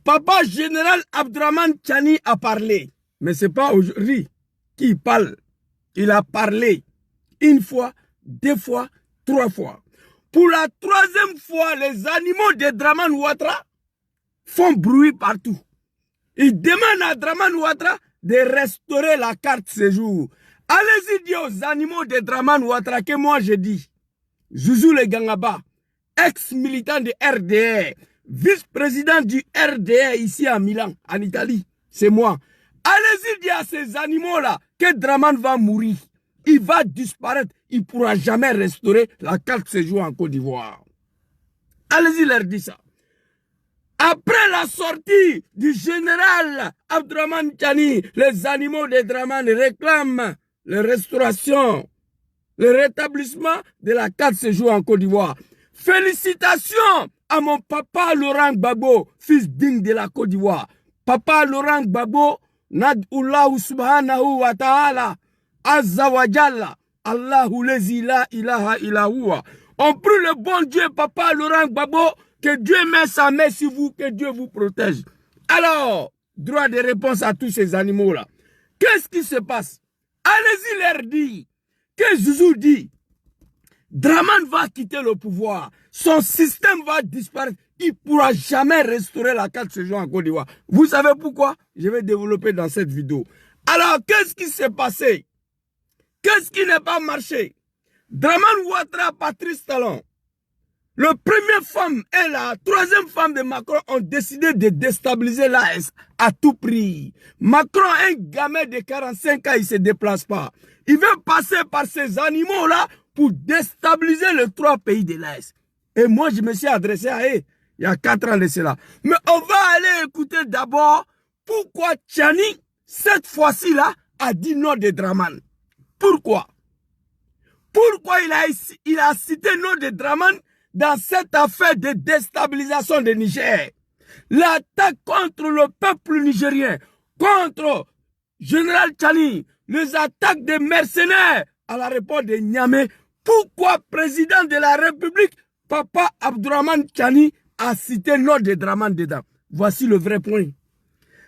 Papa général Abdraman Tchani a parlé. Mais ce n'est pas aujourd'hui qu'il parle. Il a parlé une fois, deux fois, trois fois. Pour la troisième fois, les animaux de Draman Ouattara font bruit partout. Ils demandent à Draman Ouattara de restaurer la carte séjour. Allez-y dire aux animaux de Draman Ouattara que moi je dis. Zouzou Le Gangaba, ex-militant de RDR, vice-président du RDR ici à Milan, en Italie, c'est moi. Allez-y dire à ces animaux-là que Draman va mourir. Il va disparaître. Il ne pourra jamais restaurer la carte séjour en Côte d'Ivoire. Allez-y leur dire ça. Après la sortie du général Abdraman Tchani, les animaux de Draman réclament la restauration, le rétablissement de la carte séjour en Côte d'Ivoire. Félicitations à mon papa Laurent Gbagbo, fils digne de la Côte d'Ivoire. Papa Laurent Gbagbo, Nad'Allahu subhanahu wa ta'ala, Azza wa Jalla, Allahu lezi la ilaha illa huwa. On prie le bon Dieu, papa Laurent Gbagbo, que Dieu met sa main sur vous, que Dieu vous protège. Alors, droit de réponse à tous ces animaux-là. Qu'est-ce qui se passe? Allez-y leur dire que Zouzou dit, Draman va quitter le pouvoir, son système va disparaître, il ne pourra jamais restaurer la carte séjour en Côte d'Ivoire. Vous savez pourquoi? Je vais développer dans cette vidéo. Alors, qu'est-ce qui s'est passé? Qu'est-ce qui n'a pas marché? Draman Ouattara, Patrice Talon, la première femme et la troisième femme de Macron ont décidé de déstabiliser l'AS à tout prix. Macron, un gamin de 45 ans, il ne se déplace pas. Il veut passer par ces animaux-là pour déstabiliser les trois pays de l'AS. Et moi, je me suis adressé à eux il y a 4 ans de cela. Mais on va aller écouter d'abord pourquoi Tchani, cette fois-ci-là, a dit non de Draman. Pourquoi? Pourquoi il a cité non de Draman dans cette affaire de déstabilisation de Niger? L'attaque contre le peuple nigérien, contre Général Tchani, les attaques des mercenaires à l'aéroport de Niamey. Pourquoi président de la République, Papa Abdraman Tchani, a cité non de Draman dedans? Voici le vrai point.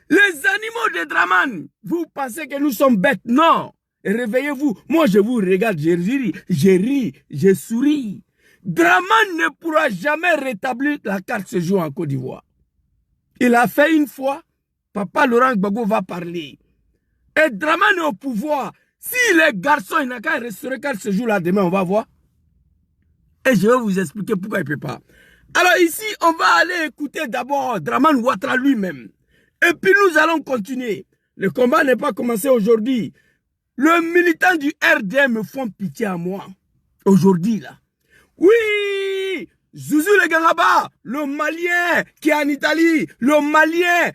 Les animaux de Draman, vous pensez que nous sommes bêtes? Non. Réveillez-vous. Moi, je vous regarde, je ris, je souris. Draman ne pourra jamais rétablir la carte séjour en Côte d'Ivoire. Il a fait une fois, Papa Laurent Gbagbo va parler. Et Draman est au pouvoir. Si les garçons, il n'a qu'à restaurer carte séjour là demain, on va voir. Et je vais vous expliquer pourquoi il ne peut pas. Alors ici, on va aller écouter d'abord Draman Ouattara lui-même. Et puis nous allons continuer. Le combat n'est pas commencé aujourd'hui. Le militant du RDR me font pitié à moi. Aujourd'hui là. Oui, Zouzou Le Gangaba, le Malien qui est en Italie, le Malien,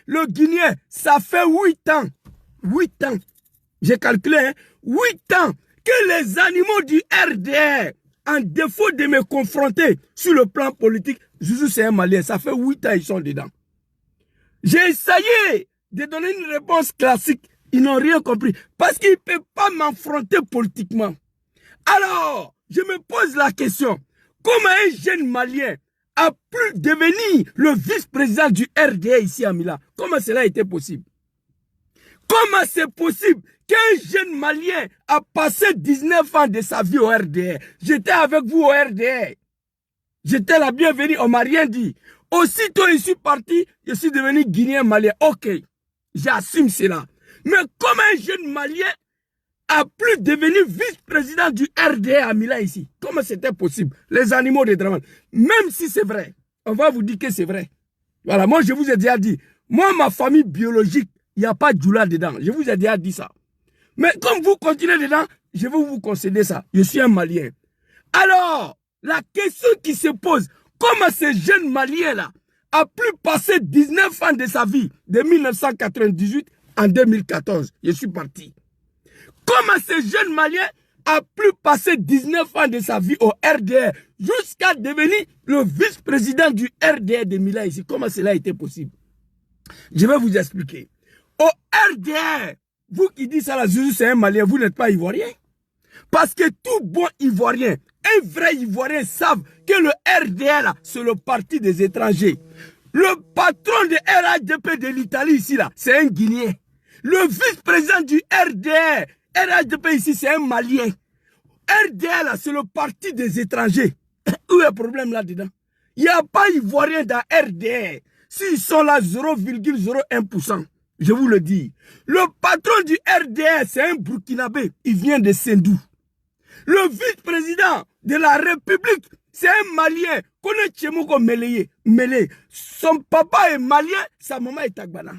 le Guinéen, ça fait 8 ans. 8 ans. J'ai calculé, hein, 8 ans que les animaux du RDR, en défaut de me confronter sur le plan politique, Zouzou c'est un Malien, ça fait 8 ans ils sont dedans. J'ai essayé de donner une réponse classique, ils n'ont rien compris, parce qu'ils ne peuvent pas m'affronter politiquement. Alors, je me pose la question, comment un jeune Malien a pu devenir le vice-président du RDR ici à Milan? Comment cela a été possible? Comment c'est possible qu'un jeune Malien a passé 19 ans de sa vie au RDR? J'étais avec vous au RDR. J'étais la bienvenue, on ne m'a rien dit. Aussitôt je suis parti, je suis devenu Guinéen Malien. Ok, j'assume cela. Mais comment un jeune Malien a pu devenir vice-président du RDR à Milan ici? Comment c'était possible? Les animaux de Draman. Même si c'est vrai, on va vous dire que c'est vrai. Voilà, moi je vous ai déjà dit, moi ma famille biologique, il n'y a pas de Djoula dedans. Je vous ai déjà dit ça. Mais comme vous continuez dedans, je vais vous concéder ça. Je suis un Malien. Alors, la question qui se pose, comment ce jeune Malien-là a pu passer 19 ans de sa vie, de 1998 en 2014, je suis parti. Comment ce jeune Malien a pu passer 19 ans de sa vie au RDR jusqu'à devenir le vice-président du RDR de Milan ici? Comment cela a été possible? Je vais vous expliquer. Au RDR, vous qui dites ça, la Zouzou, c'est un Malien, vous n'êtes pas Ivoirien. Parce que tout bon Ivoirien, un vrai Ivoirien savent que le RDR, c'est le parti des étrangers. Le patron de RHDP de l'Italie ici, là, c'est un Guinéen. Le vice-président du RDR, RHDP ici, c'est un Malien. RDR, là, c'est le parti des étrangers. Où est le problème là-dedans? Il n'y a pas Ivoirien dans RDR. S'ils sont là 0,01%, je vous le dis. Le patron du RDR, c'est un Burkinabé. Il vient de Sendou. Le vice-président de la République, c'est un Malien. Connaît Tchemoko Meleye. Son papa est malien, sa maman est Tagbana.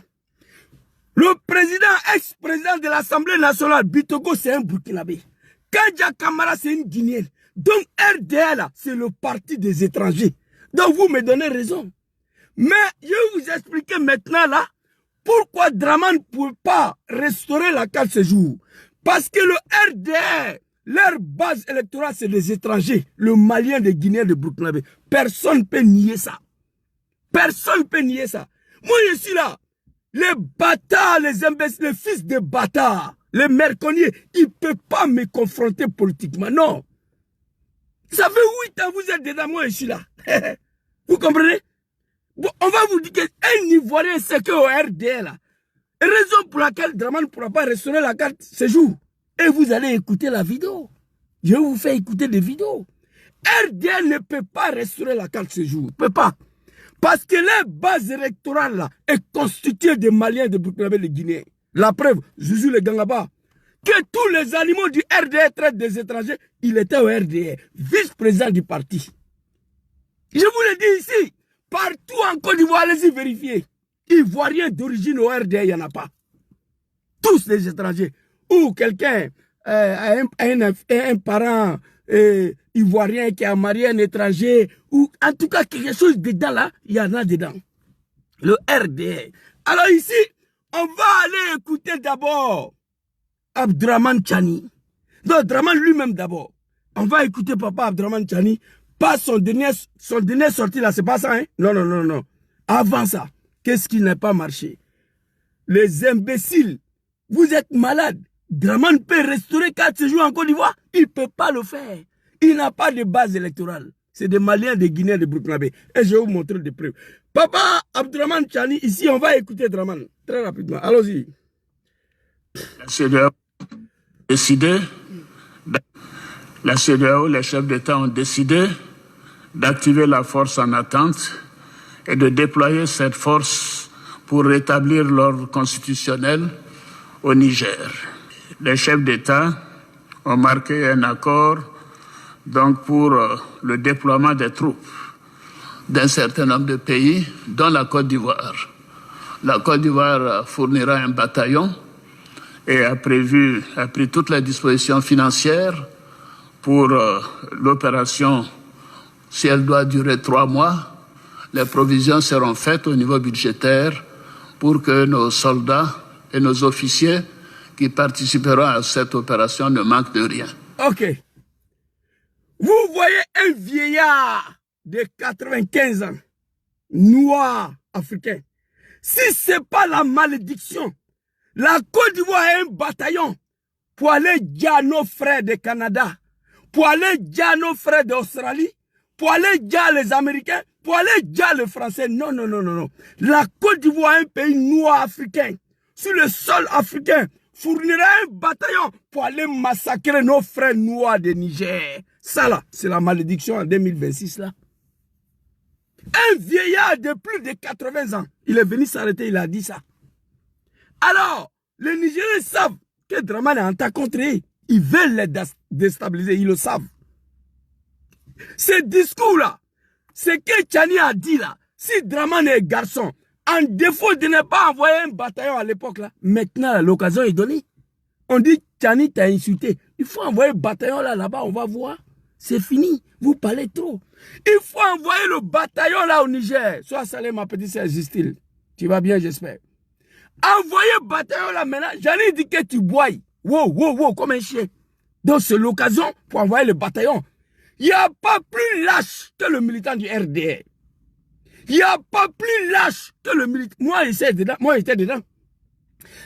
Le président, ex-président de l'Assemblée nationale, Bitoko, c'est un Burkinabé. Kadja Kamara, c'est une Guinéenne. Donc RDL, c'est le parti des étrangers. Donc vous me donnez raison. Mais je vais vous expliquer maintenant là, pourquoi Draman ne peut pas restaurer la carte séjour. Parce que le RDR, leur base électorale, c'est des étrangers. Le Malien, des Guinéens, de Burkinabé. Personne ne peut nier ça. Personne ne peut nier ça. Moi, je suis là. Les bâtards, les imbéciles, les fils de bâtards, les merconniers, ils ne peuvent pas me confronter politiquement. Non. Ça fait 8 ans que vous êtes dedans, moi, je suis là. Vous comprenez? Bon, on va vous dire qu'un Ivoirien, c'est que au RDR, là. Raison pour laquelle Draman ne pourra pas restaurer la carte séjour. Et vous allez écouter la vidéo. Je vais vous faire écouter des vidéos. RDR ne peut pas restaurer la carte séjour. Ne peut pas. Parce que la base électorale là est constituée de Maliens, de Burkinabé, de Guinéens. La preuve, Zouzou le Gangaba. Que tous les animaux du RDR traitent des étrangers, il était au RDR, vice-président du parti. Je vous le dis ici, partout en Côte d'Ivoire, allez-y vérifier. Ivoiriens d'origine au RDR, il n'y en a pas. Tous les étrangers. Ou quelqu'un, un parent ivoirien qui a marié un étranger, ou en tout cas quelque chose dedans là, il y en a dedans. Le RDR. Alors ici, on va aller écouter d'abord Abdraman Tchani. Non, Abdraman lui-même d'abord. On va écouter papa Abdraman Tchani. Pas son dernier sortie là, c'est pas ça, hein? Non, non, non, non. Avant ça, qu'est-ce qui n'a pas marché? Les imbéciles, vous êtes malades. Draman peut restaurer 4 séjours en Côte d'Ivoire. Il ne peut pas le faire. Il n'a pas de base électorale. C'est des Maliens, des Guinéens, des Burkinabés. Et je vais vous montrer des preuves. Papa Abdraman Tchani, ici, on va écouter Draman. Très rapidement. Allons-y. La CEDEAO a décidé, la CEDEAO, les chefs d'État ont décidé d'activer la force en attente et de déployer cette force pour rétablir l'ordre constitutionnel au Niger. Les chefs d'État ont marqué un accord donc pour le déploiement des troupes d'un certain nombre de pays, dont la Côte d'Ivoire. La Côte d'Ivoire fournira un bataillon et a pris toutes les dispositions financières pour l'opération. Si elle doit durer 3 mois, les provisions seront faites au niveau budgétaire pour que nos soldats et nos officiers qui participeront à cette opération ne manquent de rien. Ok. Vous voyez un vieillard de 95 ans, noir, africain. Si ce n'est pas la malédiction, la Côte d'Ivoire a un bataillon pour aller dire à nos frères du Canada, pour aller dire à nos frères d'Australie, pour aller dire les Américains, pour aller dire les Français. Non, non, non, non, non. La Côte d'Ivoire, un pays noir africain, sur le sol africain, fournira un bataillon pour aller massacrer nos frères noirs de Niger. Ça là, c'est la malédiction en 2026 là. Un vieillard de plus de 80 ans, il est venu s'arrêter, il a dit ça. Alors, les Nigériens savent que Draman est en tas contre eux. Ils veulent les déstabiliser, ils le savent. Ce discours-là, ce que Tchani a dit là, si Draman est garçon, en défaut de ne pas envoyer un bataillon à l'époque là, maintenant l'occasion est donnée. On dit Tchani t'a insulté. Il faut envoyer un bataillon là-bas, on va voir. C'est fini, vous parlez trop. Il faut envoyer le bataillon là au Niger. Sois salé ma petite sœur Justine. Tu vas bien, j'espère. Envoyez le bataillon là maintenant. J'en ai dit que tu bois. Wow, wow, wow, comme un chien. Donc c'est l'occasion pour envoyer le bataillon. Il n'y a pas plus lâche que le militant du RDR. Il n'y a pas plus lâche que le militant. Moi, j'étais dedans.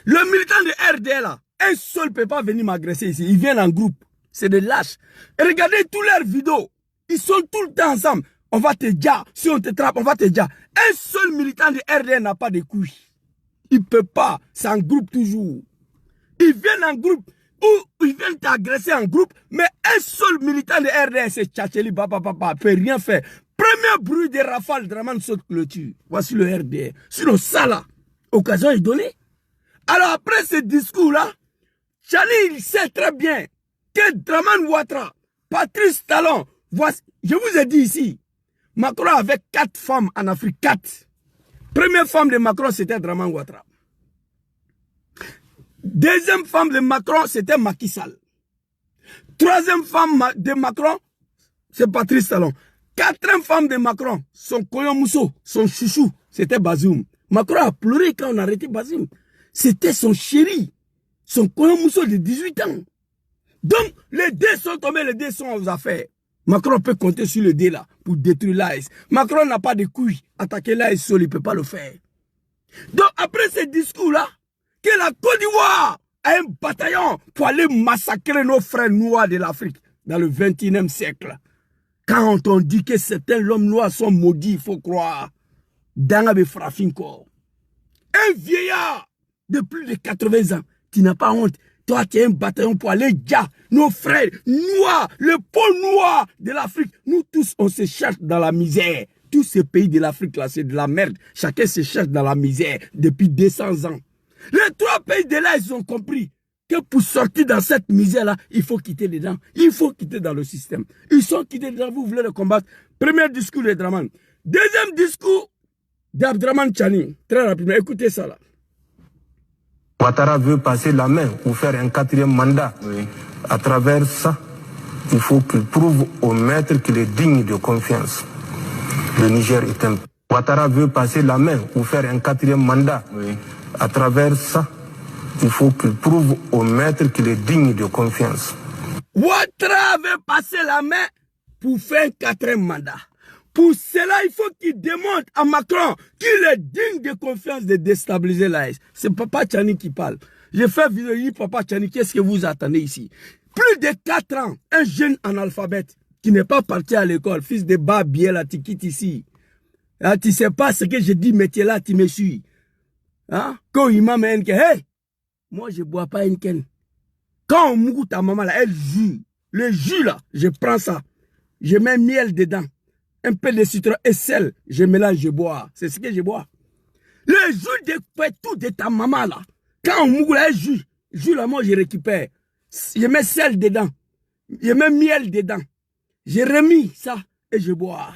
Le militant du RDR là, un seul ne peut pas venir m'agresser ici. Ils viennent en groupe. C'est des lâches. Et regardez tous leurs vidéos. Ils sont tout le temps ensemble. on va te dire. Si on te trappe, on va te dire. Un seul militant de RDR n'a pas de couilles. Il ne peut pas. C'est en groupe toujours. Ils viennent en groupe. Ou ils viennent t'agresser en groupe. Mais un seul militant de RDR, c'est Tchatcheli, papa, ne peut rien faire. Premier bruit de rafale, Draman saute clôture. Voici le RDR. Sinon, ça là, occasion est donnée. Alors après ce discours-là, Tchani, il sait très bien que Draman Ouattara, Patrice Talon, voici, je vous ai dit ici, Macron avait 4 femmes en Afrique, 4. Première femme de Macron, c'était Draman Ouattara. Deuxième femme de Macron, c'était Macky Sall. Troisième femme de Macron, c'est Patrice Talon. Quatrième femme de Macron, son Koyon Mousso, son chouchou, c'était Bazoum. Macron a pleuré quand on a arrêté Bazoum. C'était son chéri, son Koyon Mousso de 18 ans. Donc, les dés sont tombés, les dés sont aux affaires. Macron peut compter sur le dé là pour détruire l'AS. Macron n'a pas de couilles. Attaquer l'AS seul, il ne peut pas le faire. Donc, après ce discours-là, que la Côte d'Ivoire a un bataillon pour aller massacrer nos frères noirs de l'Afrique dans le 21e siècle. Quand on dit que certains hommes noirs sont maudits, il faut croire. Dangabe Frafinko. Un vieillard de plus de 80 ans, tu n'as pas honte. Toi, tu as un bataillon pour aller dire, nos frères noirs, le pôle noir de l'Afrique. Nous tous, on se cherche dans la misère. Tous ces pays de l'Afrique, là, c'est de la merde. Chacun se cherche dans la misère depuis 200 ans. Les 3 pays de là, ils ont compris que pour sortir dans cette misère-là, il faut quitter dedans. Il faut quitter dans le système. Ils sont quittés dedans, vous voulez le combattre. Premier discours de Draman. Deuxième discours d'Abdraman Tchani. Très rapidement, écoutez ça là. Ouattara veut passer la main pour faire un 4e mandat. Oui. À travers ça, il faut qu'il prouve au maître qu'il est digne de confiance. Le Niger est un... Ouattara veut passer la main pour faire un 4e mandat. Oui. À travers ça, il faut qu'il prouve au maître qu'il est digne de confiance. Ouattara veut passer la main pour faire un 4e mandat. Pour cela, il faut qu'il démontre à Macron qu'il est digne de confiance de déstabiliser l'AS. C'est Papa Tchani qui parle. J'ai fait vidéo, Papa Tchani, qu'est-ce que vous attendez ici? Plus de 4 ans, un jeune analphabète qui n'est pas parti à l'école, fils de Babiel, là, tu quittes ici. Là, tu ne sais pas ce que je dis, mais tu es là, tu me suis. Hein? Quand il m'a mis un ken, hey, moi je ne bois pas un ken. Quand on mouille ta maman là, elle jus. Le jus là, je prends ça. Je mets miel dedans. Un peu de citron et sel. Je mélange, je bois. C'est ce que je bois. Le jus de tout de ta maman là. Quand on mouille là, elle jus. Jus là, moi je récupère. Je mets sel dedans. Je mets miel dedans. J'ai remis ça et je bois.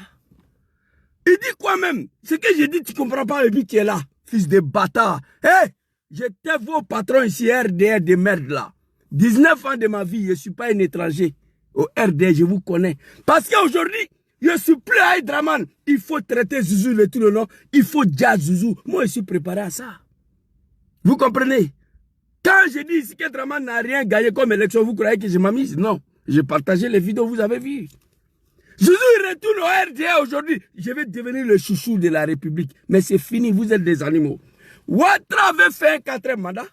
Il dit quoi même? Ce que je dis, tu ne comprends pas et puis tu es là. Fils de bâtard. Hé, hey, j'étais vos patrons ici, RDR de merde là. 19 ans de ma vie, je ne suis pas un étranger. Au RDR, je vous connais. Parce qu'aujourd'hui, je ne suis plus à Draman. Il faut traiter Zouzou le tout le nom. Il faut dire Zouzou. Moi, je suis préparé à ça. Vous comprenez? Quand je dis ici que Draman n'a rien gagné comme élection, vous croyez que je m'amuse? Non. J'ai partagé les vidéos, vous avez vu. Zouzou retourne au RDA aujourd'hui. Je vais devenir le chouchou de la République. Mais c'est fini, vous êtes des animaux. Ouattara veut faire un 4e mandat.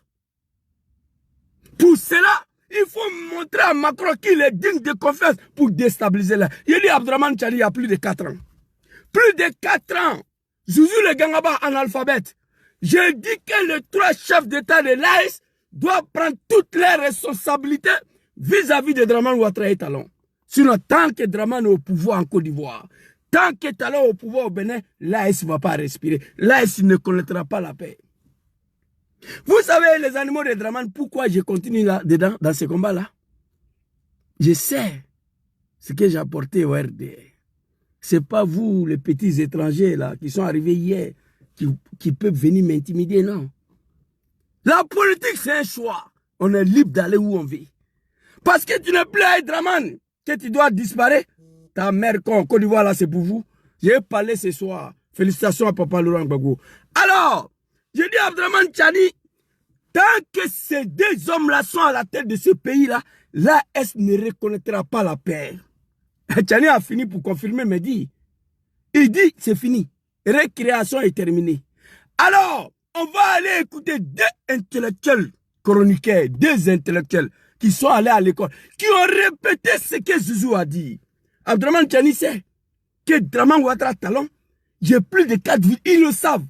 Pour cela, il faut montrer à Macron qu'il est digne de confiance pour déstabiliser là. Il dit Abdraman Tchani il y a plus de 4 ans. Plus de 4 ans. Zouzou le Gangaba analphabète. Je dis que les 3 chefs d'État de l'AS doivent prendre toutes les responsabilités vis-à-vis de Draman Ouattara et Talon. Sinon, tant que Draman est au pouvoir en Côte d'Ivoire, tant que Talon est au pouvoir au Bénin, l'AS ne va pas respirer. L'AS ne connaîtra pas la paix. Vous savez, les animaux de Draman, pourquoi je continue là-dedans, dans ce combat-là? Je sais ce que j'ai apporté au RDR. Ce n'est pas vous, les petits étrangers là, qui sont arrivés hier, qui peuvent venir m'intimider, non. La politique, c'est un choix. On est libre d'aller où on veut. Parce que tu n'es plus à Draman, que tu dois disparaître. Ta mère, quand Côte d'Ivoire, là, c'est pour vous. J'ai parlé ce soir. Félicitations à Papa Laurent Gbagbo. Alors, je dis à Abdraman Tchani, tant que ces 2 hommes-là sont à la tête de ce pays-là, l'AS ne reconnaîtra pas la paix. Tchani a fini pour confirmer, mais dit, il dit, c'est fini. Récréation est terminée. Alors, on va aller écouter 2 intellectuels chroniqueurs, 2 intellectuels qui sont allés à l'école, qui ont répété ce que Zouzou a dit. Abdraman Tchani sait que Draman Ouattara Talon, j'ai plus de 4 villes, ils le savent.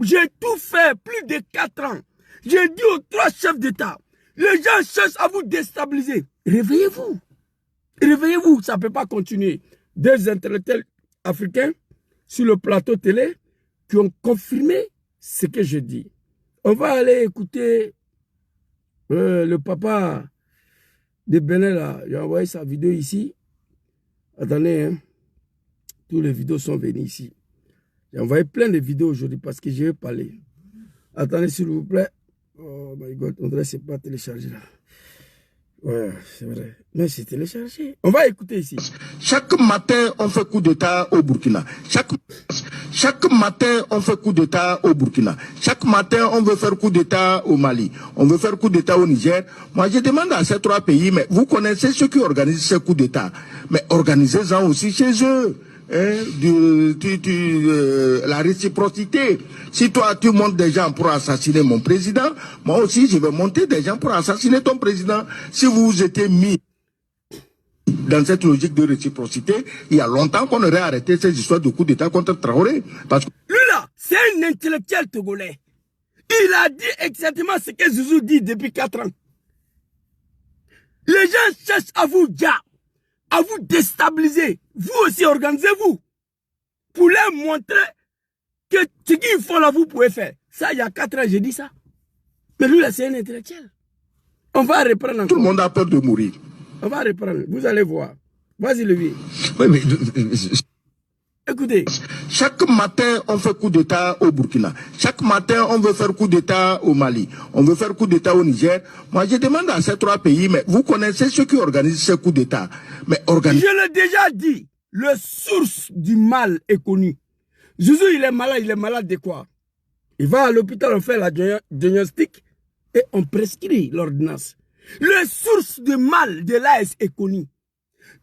J'ai tout fait, plus de 4 ans. J'ai dit aux 3 chefs d'État, les gens cherchent à vous déstabiliser. Réveillez-vous. Réveillez-vous, ça ne peut pas continuer. 2 intellectuels africains sur le plateau télé qui ont confirmé ce que je dis. On va aller écouter le papa de Benin là. J'ai envoyé sa vidéo ici. Attendez, hein. Tous les vidéos sont venues ici. J'ai envoyé plein de vidéos aujourd'hui parce que je vais parler. Attendez s'il vous plaît. Oh my God, on dirait que ce n'est pas téléchargé là. Ouais, c'est vrai. Mais c'est téléchargé. On va écouter ici. Chaque matin, on fait coup d'État au Burkina. Chaque matin, on fait coup d'État au Burkina. Chaque matin, on veut faire coup d'État au Mali. On veut faire coup d'État au Niger. Moi, je demande à ces 3 pays, mais vous connaissez ceux qui organisent ces coups d'État. Mais organisez-en aussi chez eux. La réciprocité. Si toi tu montes des gens pour assassiner mon président, moi aussi je vais monter des gens pour assassiner ton président. Si vous vous étiez mis dans cette logique de réciprocité, il y a longtemps qu'on aurait arrêté ces histoires de coup d'État contre Traoré. Parce que lui là, c'est un intellectuel togolais. Il a dit exactement ce que Zouzou dit depuis 4 ans. Les gens cherchent à vous dire, à vous déstabiliser. Vous aussi, organisez-vous. Pour leur montrer que ce qu'ils font là, vous pouvez faire. Ça, il y a 4 ans, j'ai dit ça. Mais lui, là, c'est un intellectuel. On va reprendre encore. Tout le monde a peur de mourir. On va reprendre. Vous allez voir. Vas-y, le vieux. Oui, mais... Écoutez. Chaque matin, on fait coup d'État au Burkina. Chaque matin, on veut faire coup d'État au Mali. On veut faire coup d'État au Niger. Moi, je demande à ces 3 pays, mais vous connaissez ceux qui organisent ces coups d'État. Mais Je l'ai déjà dit. Le source du mal est connu. Zouzou, il est malade de quoi? Il va à l'hôpital, on fait la diagnostic et on prescrit l'ordonnance. Le source du mal de l'AS est connu.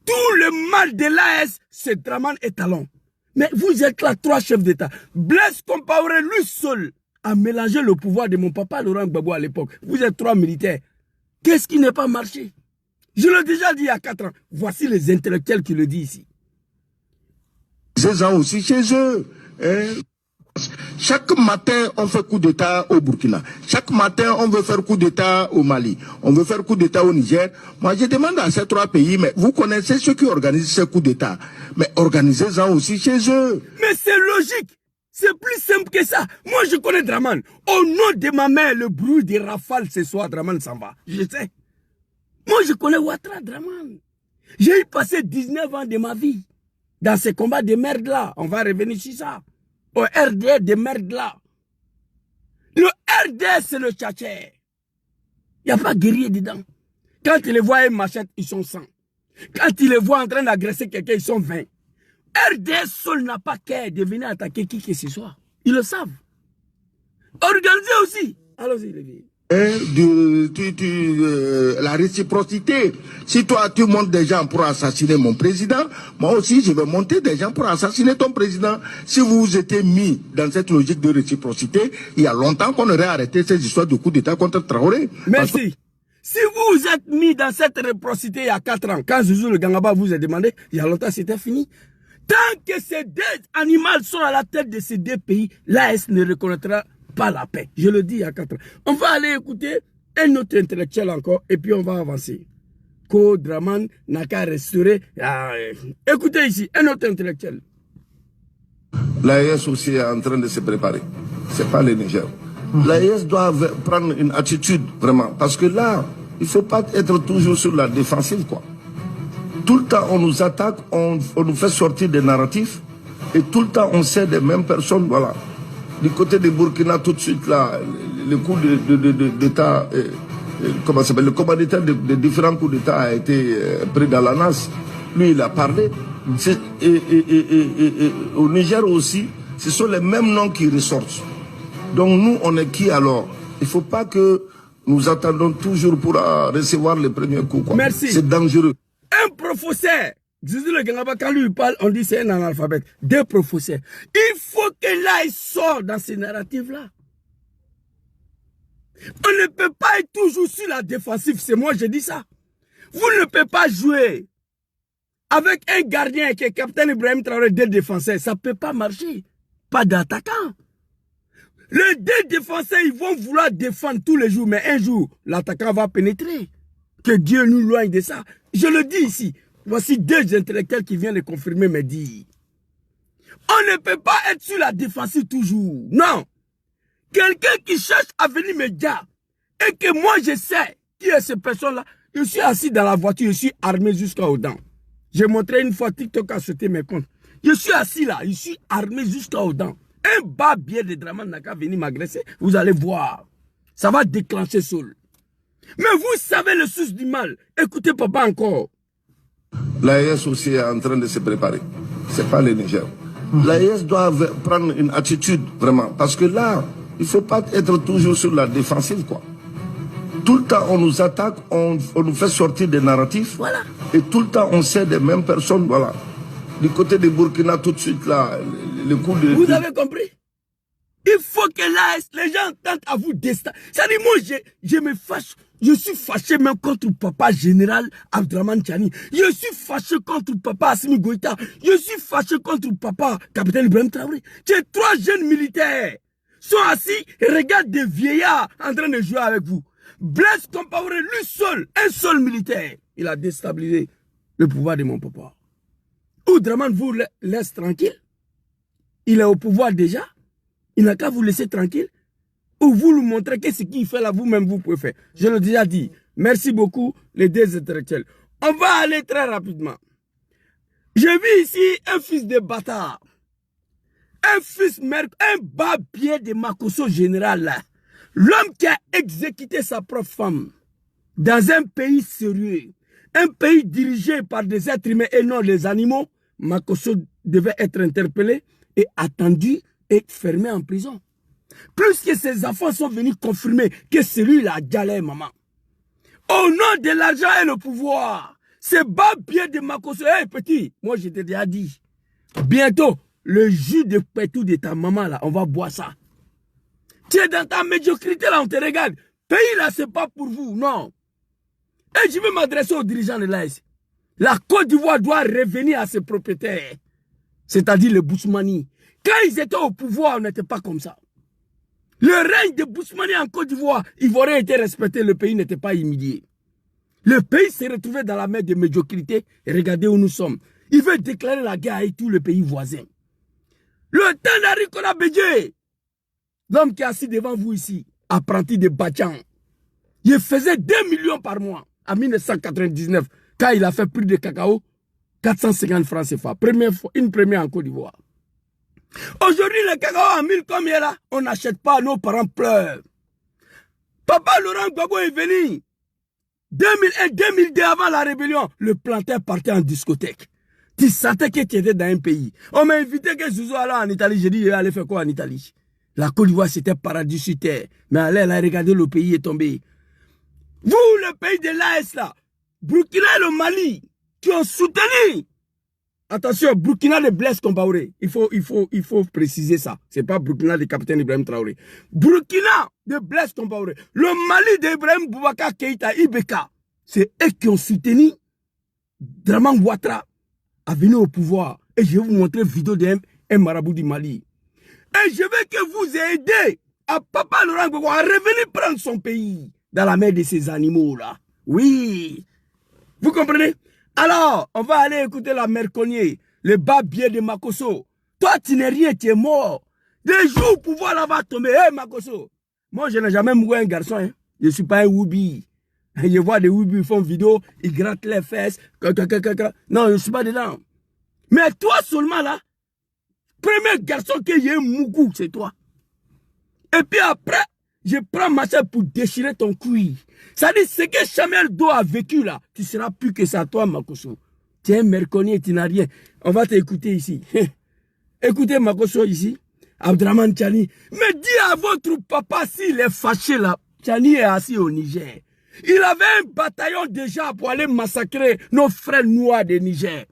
Tout le mal de l'AS, c'est Draman et Talon. Mais vous êtes là, 3 chefs d'État. Blaise Compaoré, lui seul, a mélangé le pouvoir de mon papa Laurent Gbagbo à l'époque. Vous êtes 3 militaires. Qu'est-ce qui n'a pas marché? Je l'ai déjà dit il y a 4 ans. Voici les intellectuels qui le disent ici. Ces gens aussi chez eux. Chaque matin, on fait coup d'État au Burkina. Chaque matin, on veut faire coup d'État au Mali. On veut faire coup d'État au Niger. Moi, je demande à ces 3 pays, mais vous connaissez ceux qui organisent ces coups d'État. Mais organisez-en aussi chez eux. Mais c'est logique. C'est plus simple que ça. Moi, je connais Draman. Au nom de ma mère, le bruit des rafales ce soir, Draman s'en va. Je sais. Moi, je connais Ouattara Draman. J'ai passé 19 ans de ma vie dans ces combats de merde-là. On va revenir sur ça. Au RDS de merde-là. Le RDS, c'est le tchatcher. Il n'y a pas guerrier dedans. Quand ils les voient une machette, ils sont 100. Quand ils les voient en train d'agresser quelqu'un, ils sont 20. RDS seul n'a pas qu'à de venir attaquer qui que ce soit. Ils le savent. Organisez aussi. Allons-y, les filles. La réciprocité. Si toi tu montes des gens pour assassiner mon président, moi aussi je vais monter des gens pour assassiner ton président. Si vous vous étiez mis dans cette logique de réciprocité, il y a longtemps qu'on aurait arrêté ces histoires de coup d'État contre Traoré. Merci. Si vous vous êtes mis dans cette réciprocité il y a 4 ans, quand Zouzou le Gangaba vous a demandé, il y a longtemps c'était fini. Tant que ces 2 animaux sont à la tête de ces 2 pays, l'AS ne reconnaîtra pas la paix. Je le dis il y a 4 ans. On va aller écouter un autre intellectuel encore et puis on va avancer. Ko Draman n'a qu'à restaurer. Écoutez ici, un autre intellectuel. L'AES aussi est en train de se préparer. Ce n'est pas le Niger. L'AES doit prendre une attitude vraiment. Parce que là, il ne faut pas être toujours sur la défensive, quoi. Tout le temps, on nous attaque, on nous fait sortir des narratifs. Et tout le temps, on sait des mêmes personnes, voilà. Du côté de Burkina, tout de suite, là, le coup d'État, comment ça s'appelle, le commanditaire de différents coups d'État a été pris dans la nasse. Lui, il a parlé. Et au Niger aussi, ce sont les mêmes noms qui ressortent. Donc nous, on est qui alors? Il ne faut pas que nous attendons toujours pour recevoir les premiers coups, quoi. Merci. C'est dangereux. Un professeur, Zouzou le Gangaba, quand lui parle, on dit c'est un analphabète. 2 professeurs. Il faut que là, il sorte dans ces narratifs-là. On ne peut pas être toujours sur la défensive. C'est moi, je dis ça. Vous ne pouvez pas jouer avec un gardien qui est capitaine Ibrahim Traoré, deux défenseurs, ça ne peut pas marcher. Pas d'attaquant. Les deux défenseurs, ils vont vouloir défendre tous les jours, mais un jour, l'attaquant va pénétrer. Que Dieu nous loigne de ça. Je le dis ici. Voici deux intellectuels qui viennent de confirmer mes dires. On ne peut pas être sur la défensive toujours. Non. Quelqu'un qui cherche à venir me dire et que moi je sais qui est cette personne-là, je suis assis dans la voiture, je suis armé jusqu'aux dents. J'ai montré une fois TikTok a sauté mes comptes. Je suis assis là, je suis armé jusqu'aux dents. Un bas biais de Dramane n'a qu'à venir m'agresser, vous allez voir. Ça va déclencher Saul. Mais vous savez le source du mal. Écoutez papa encore. L'AES aussi est en train de se préparer. C'est pas le Niger. L'AES doit prendre une attitude vraiment. Parce que là, il ne faut pas être toujours sur la défensive, quoi. Tout le temps, on nous attaque, on nous fait sortir des narratifs. Voilà. Et tout le temps, on sait des mêmes personnes, voilà. Du côté de Burkina, tout de suite, là, le coup de... Vous avez compris? Il faut que l'AES, les gens tentent à vous déstabiliser. C'est-à-dire, moi, je me fâche. Je suis fâché même contre papa général Abdraman Tchani. Je suis fâché contre papa Assimi Goïta. Je suis fâché contre papa capitaine Ibrahim Traoré. Ces trois jeunes militaires sont assis et regardent des vieillards en train de jouer avec vous. Blaise Compaoré, lui seul, un seul militaire, il a déstabilisé le pouvoir de mon papa. Ou Draman vous laisse tranquille. Il est au pouvoir déjà. Il n'a qu'à vous laisser tranquille. Ou vous lui montrez que ce qu'il fait là, vous-même, vous pouvez faire. Je l'ai déjà dit. Merci beaucoup, les deux intellectuels. On va aller très rapidement. J'ai vu ici un fils de bâtard. Un bas-pied de Makosso général là. L'homme qui a exécuté sa propre femme dans un pays sérieux, un pays dirigé par des êtres humains et non les animaux, Makosso devait être interpellé et attendu et fermé en prison. Plus que ses enfants sont venus confirmer que celui-là a galère, maman. Au nom de l'argent et le pouvoir, c'est bas pied de Makosso. Hé petit, moi je t'ai déjà dit, bientôt, le jus de pétou de ta maman là, on va boire ça. Tu es dans ta médiocrité là, on te regarde. Pays là, c'est pas pour vous, non. Et je vais m'adresser aux dirigeants de l'AES. La Côte d'Ivoire doit revenir à ses propriétaires. C'est-à-dire les Bousmani. Quand ils étaient au pouvoir, on n'était pas comme ça. Le règne de Bousmani en Côte d'Ivoire, il aurait été respecté, le pays n'était pas humilié. Le pays s'est retrouvé dans la mer de médiocrité et regardez où nous sommes. Il veut déclarer la guerre à tous les pays voisins. Le temps d'Henri Konan Bédié, l'homme qui est assis devant vous ici, apprenti de Bachan, il faisait 2 millions par mois en 1999, quand il a fait prix de cacao, 450 francs CFA. Une première en Côte d'Ivoire. Aujourd'hui, le cacao à 1000 comme il est là, on n'achète pas, nos parents pleurent. Papa Laurent Gbagbo est venu. 2001, 2002 avant la rébellion, le plantain partait en discothèque. Tu sentais que tu étais dans un pays. On m'a invité que Zouzou allait en Italie. J'ai dit, il allait faire quoi en Italie? La Côte d'Ivoire, c'était paradis sur terre. Mais elle a regardé, le pays est tombé. Vous, le pays de l'AES là, Burkina et le Mali, qui ont soutenu. Attention, Burkina de Blaise Compaoré. Il faut préciser ça. C'est pas Burkina de capitaine Ibrahim Traoré. Burkina de Blaise Compaoré. Le Mali d'Ibrahim Boubacar Keïta, Ibeka. C'est eux qui ont soutenu Dramane Ouattara à venir au pouvoir. Et je vais vous montrer une vidéo d'un marabout du Mali. Et je veux que vous aidez à Papa Laurent Gbagbo à revenir prendre son pays dans la mer de ces animaux-là. Oui. Vous comprenez? Alors, on va aller écouter la Merconnier, le bas biais de Makosso. Toi, tu n'es rien, tu es mort. Des jours, le pouvoir là va tomber. Hé, Makosso. Moi, je n'ai jamais moué un garçon. Hein. Je ne suis pas un Woubi. Je vois des Woubi, ils font vidéo, ils grattent les fesses. Non, je ne suis pas dedans. Mais toi seulement là, premier garçon que j'ai Mougou, c'est toi. Et puis après, je prends ma chaise pour déchirer ton cuir. Ça dit, ce que Samuel Do a vécu là, tu seras plus que ça, toi, Makosso. Tu es un merconnier, tu n'as rien. On va t'écouter ici. Écoutez Makosso ici, Abdraman Tchani. Mais dis à votre papa s'il est fâché là. Tchani est assis au Niger. Il avait un bataillon déjà pour aller massacrer nos frères noirs de Niger.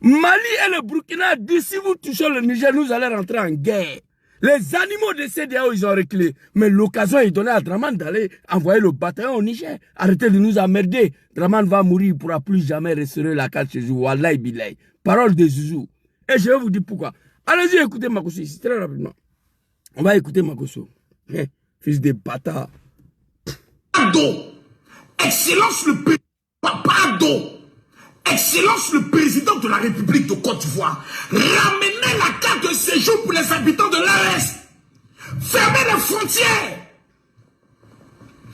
Mali et le Burkina disent, si vous touchez le Niger, nous allons rentrer en guerre. Les animaux de CEDEAO, ils ont reculé. Mais l'occasion est donnée à Draman d'aller envoyer le bataillon au Niger. Arrêtez de nous emmerder. Draman va mourir, il ne pourra plus jamais restaurer la carte chez vous. Wallahi billahi. Parole de Zouzou. Et je vais vous dire pourquoi. Allez-y, écoutez Makosso ici, très rapidement. On va écouter Makosso. Fils de bâtard. Excellence le président. Pardon. Excellence le président de la République de Côte d'Ivoire, ramenez la carte de séjour pour les habitants de l'AES. Fermez les frontières.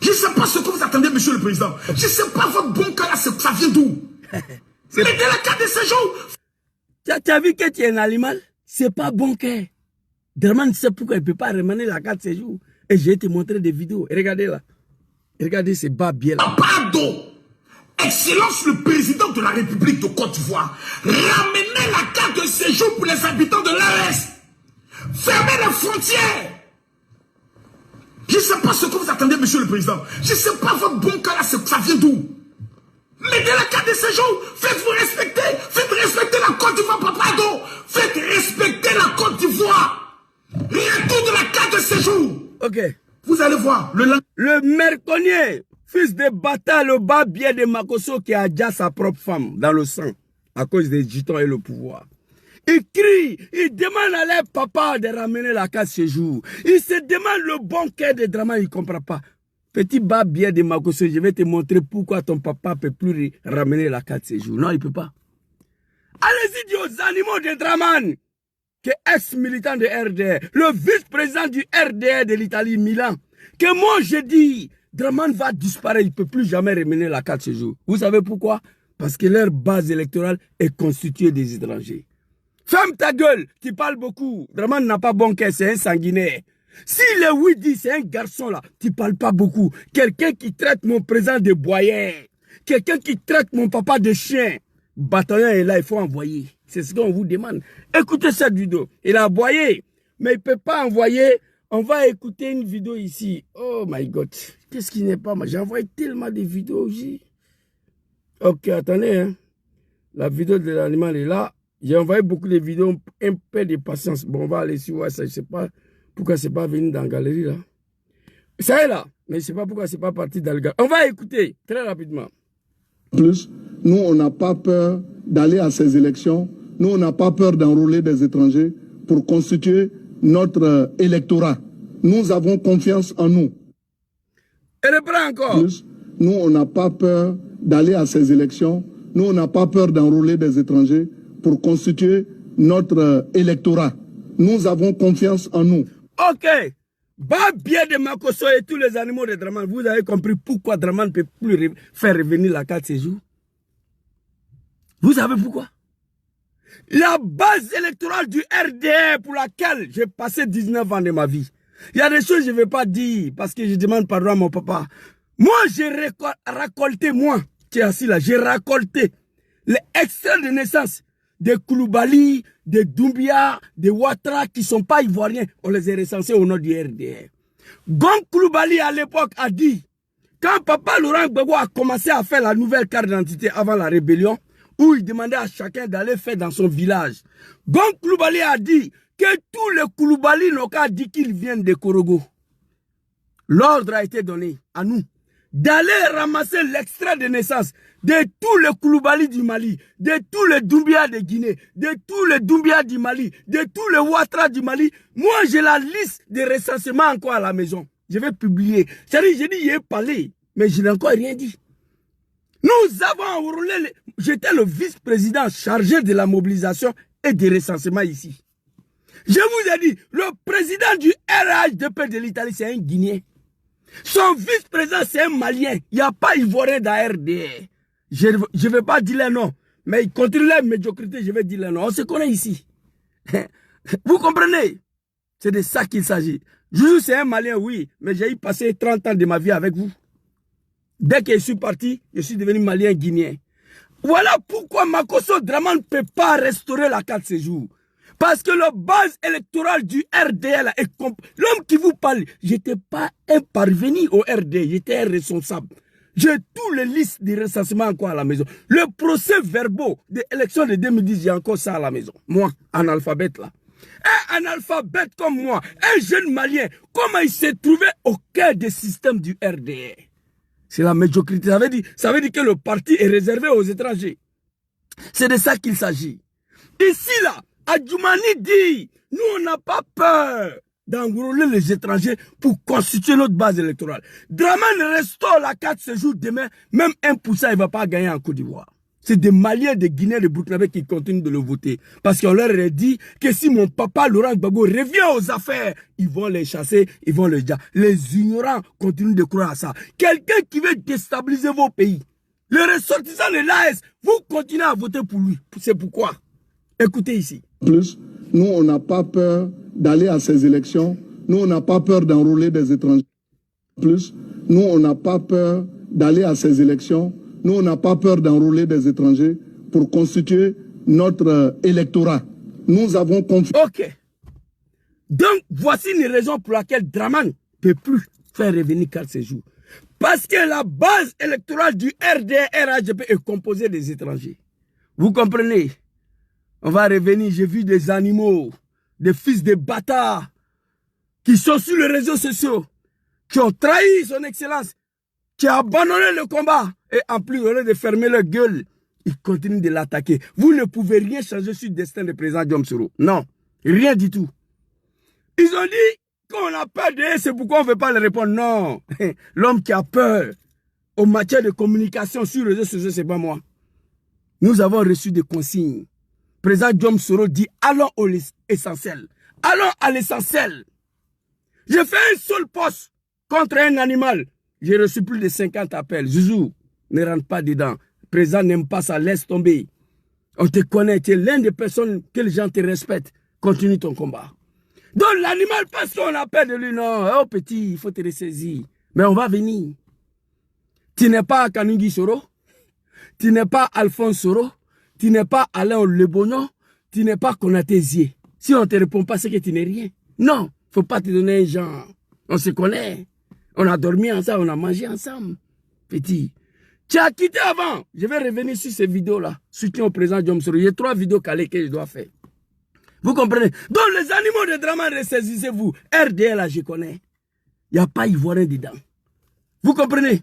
Je ne sais pas ce que vous attendez, monsieur le président. Je ne sais pas votre bon cas là, ça vient d'où. Mettez la carte de séjour. Tu as vu que tu es un animal? C'est pas bon cœur. Draman ne sait pourquoi il ne peut pas ramener la carte de séjour. Et je vais te montrer des vidéos. Et regardez là. Regardez ces bas bien là. Pardon. Excellence le président de la République de Côte d'Ivoire, ramenez la carte de séjour pour les habitants de l'AES. Fermez les frontières. Je ne sais pas ce que vous attendez, monsieur le président. Je ne sais pas votre bon cas là, ça vient d'où. Mettez la carte de séjour. Faites-vous respecter. Faites respecter la Côte d'Ivoire, pardon. Faites respecter la Côte d'Ivoire. Retour de la carte de séjour. Ok. Vous allez voir. Le merconnier. Fils de bâtard, le bas bien de Makosso qui a déjà sa propre femme dans le sang à cause des gitans et le pouvoir. Il crie, il demande à leur papa de ramener la carte séjour. Il se demande le bon cœur de Draman, il ne comprend pas. Petit bas bien de Makosso, je vais te montrer pourquoi ton papa ne peut plus ramener la carte séjour. Non, il ne peut pas. Allez-y dire aux animaux de Draman, que ex-militant de RDR, le vice-président du RDR de l'Italie, Milan, que moi je dis, Draman va disparaître, il ne peut plus jamais ramener la carte séjour. Vous savez pourquoi? Parce que leur base électorale est constituée des étrangers. Ferme ta gueule, tu parles beaucoup. Draman n'a pas bon cœur, c'est un sanguinaire. Si le Widi, c'est un garçon là, tu ne parles pas beaucoup. Quelqu'un qui traite mon président de boyer. Quelqu'un qui traite mon papa de chien. Bataillon est là, il faut envoyer. C'est ce qu'on vous demande. Écoutez cette vidéo. Il a aboyé, mais il ne peut pas envoyer. On va écouter une vidéo ici. Oh my God. Qu'est-ce qui n'est pas mal? J'ai envoyé tellement de vidéos aussi. Ok, attendez. Hein. La vidéo de l'animal est là. J'ai envoyé beaucoup de vidéos. Un peu de patience. Bon, on va aller sur WhatsApp. Je ne sais pas pourquoi ce n'est pas venu dans la galerie là. Ça est là. Mais je ne sais pas pourquoi ce n'est pas parti dans le galerie. On va écouter très rapidement. Plus, nous, on n'a pas peur d'aller à ces élections. Nous, on n'a pas peur d'enrôler des étrangers pour constituer notre électorat. Nous avons confiance en nous. Et reprends encore. Plus, nous, on n'a pas peur d'aller à ces élections. Nous, on n'a pas peur d'enrôler des étrangers pour constituer notre électorat. Nous avons confiance en nous. Ok. Bas bien de Makosso et tous les animaux de Draman, vous avez compris pourquoi Draman ne peut plus faire revenir la carte séjour? Vous savez pourquoi? La base électorale du RDR pour laquelle j'ai passé 19 ans de ma vie. Il y a des choses que je ne vais pas dire parce que je demande pardon à mon papa. Moi, j'ai récolté, moi, qui est assis là, j'ai récolté les extraits de naissance des Koulibaly, des Doumbia, des Ouattara qui ne sont pas ivoiriens. On les a recensés au nom du RDR. Gon Koulibaly à l'époque a dit, quand papa Laurent Gbagbo a commencé à faire la nouvelle carte d'identité avant la rébellion, où il demandait à chacun d'aller faire dans son village. Gon Koulibaly a dit que tous les Koulibaly n'ont qu'à dire qu'ils viennent de Korogo. L'ordre a été donné à nous d'aller ramasser l'extrait de naissance de tous les Koulibaly du Mali, de tous les Doumbia de Guinée, de tous les Doumbia du Mali, de tous les Ouattara du Mali. Moi, j'ai la liste des recensements encore à la maison. Je vais publier. C'est-à-dire, j'ai dit, il est parlé, mais je n'ai encore rien dit. Nous avons enrôlé, j'étais le vice-président chargé de la mobilisation et des recensements ici. Je vous ai dit, le président du RHDP de l'Italie, c'est un Guinéen. Son vice-président, c'est un Malien. Il n'y a pas Ivoirien dans RDR. Je ne vais pas dire les noms, mais il continue la médiocrité, je vais dire les noms. On se connaît ici. Vous comprenez? C'est de ça qu'il s'agit. Joujou, c'est un Malien, oui, mais j'ai eu passé 30 ans de ma vie avec vous. Dès que je suis parti, je suis devenu Malien guinéen. Voilà pourquoi Makosso Draman ne peut pas restaurer la carte séjour. Parce que la base électorale du RDL est l'homme qui vous parle, je n'étais pas un parvenu au RD, j'étais un responsable. J'ai tous les listes de recensement encore à la maison. Le procès verbaux des élections de 2010, j'ai encore ça à la maison. Moi, analphabète là. Un analphabète comme moi, un jeune malien, comment il s'est trouvé au cœur des systèmes du RDR? C'est la médiocrité. Ça veut dire que le parti est réservé aux étrangers. C'est de ça qu'il s'agit. Ici, là, Adjoumani dit, nous, on n'a pas peur d'enrôler les étrangers pour constituer notre base électorale. Dramane restaure la carte ce jour demain, même 1%, il ne va pas gagner en Côte d'Ivoire. C'est des Maliens, des Guinéens, des Burkinabés qui continuent de le voter. Parce qu'on leur a dit que si mon papa Laurent Gbagbo revient aux affaires, ils vont les chasser, ils vont les dire. Les ignorants continuent de croire à ça. Quelqu'un qui veut déstabiliser vos pays, les ressortissants de l'AS, vous continuez à voter pour lui. C'est pourquoi. Écoutez ici. Plus, nous, on n'a pas peur d'aller à ces élections. Nous, on n'a pas peur d'enrôler des étrangers. Plus, nous, on n'a pas peur d'aller à ces élections. Nous, on n'a pas peur d'enrôler des étrangers pour constituer notre électorat. Nous avons confiance. Ok. Donc, voici une raison pour laquelle Dramane ne peut plus faire revenir carte séjour. Parce que la base électorale du RDR-AGP est composée des étrangers. Vous comprenez? On va revenir, j'ai vu des animaux, des fils de bâtards qui sont sur les réseaux sociaux, qui ont trahi son excellence, qui ont abandonné le combat. Et en plus, au lieu de fermer leur gueule, ils continuent de l'attaquer. Vous ne pouvez rien changer sur le destin du président Diom Soro. Non, rien du tout. Ils ont dit qu'on a peur d'eux, c'est pourquoi on ne veut pas leur répondre. Non, l'homme qui a peur en matière de communication sur les réseaux sociaux, ce n'est pas moi. Nous avons reçu des consignes. Le président Diom Soro dit, allons à l'essentiel. Allons à l'essentiel. J'ai fait un seul poste contre un animal. J'ai reçu plus de 50 appels. Zouzou, ne rentre pas dedans. Le président n'aime pas ça, laisse tomber. On te connaît, tu es l'une des personnes que les gens te respectent. Continue ton combat. Donc l'animal, parce qu'on a peur de lui, non. Oh petit, il faut te ressaisir. Mais on va venir. Tu n'es pas Kanungi Soro. Tu n'es pas Alphonse Soro. Tu n'es pas Alain Lebonno. Tu n'es pas Konaté Zié. Si on ne te répond pas, c'est que tu n'es rien. Non, il ne faut pas te donner un genre. On se connaît. On a dormi ensemble, on a mangé ensemble. Petit. Tu as quitté avant. Je vais revenir sur ces vidéos-là. Soutien au président Diom Soro. Il y a 3 vidéos calées que je dois faire. Vous comprenez? Donc les animaux de Dramane, ressaisissez-vous. RDL, là, je connais. Il n'y a pas Ivoirien dedans. Vous comprenez?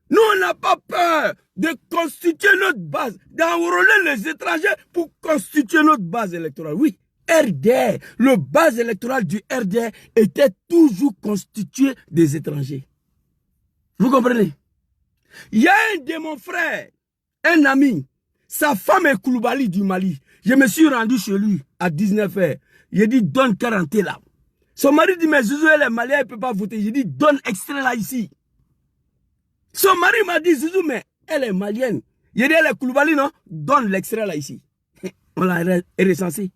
Nous, on n'a pas peur de constituer notre base, d'enrôler les étrangers pour constituer notre base électorale. Oui, RDR, le base électorale du RDR était toujours constitué des étrangers. Vous comprenez? Il y a un de mon frère, un ami, sa femme est Koulibaly du Mali. Je me suis rendu chez lui à 19h. J'ai dit, donne 40 là. Son mari dit, mais Zouzou, elle est malienne, elle ne peut pas voter. J'ai dit, donne extrait là ici. Son mari m'a dit, Zouzou, mais elle est malienne. J'ai dit, elle est Koulibaly, non? Donne l'extrait là ici. On l'a recensé.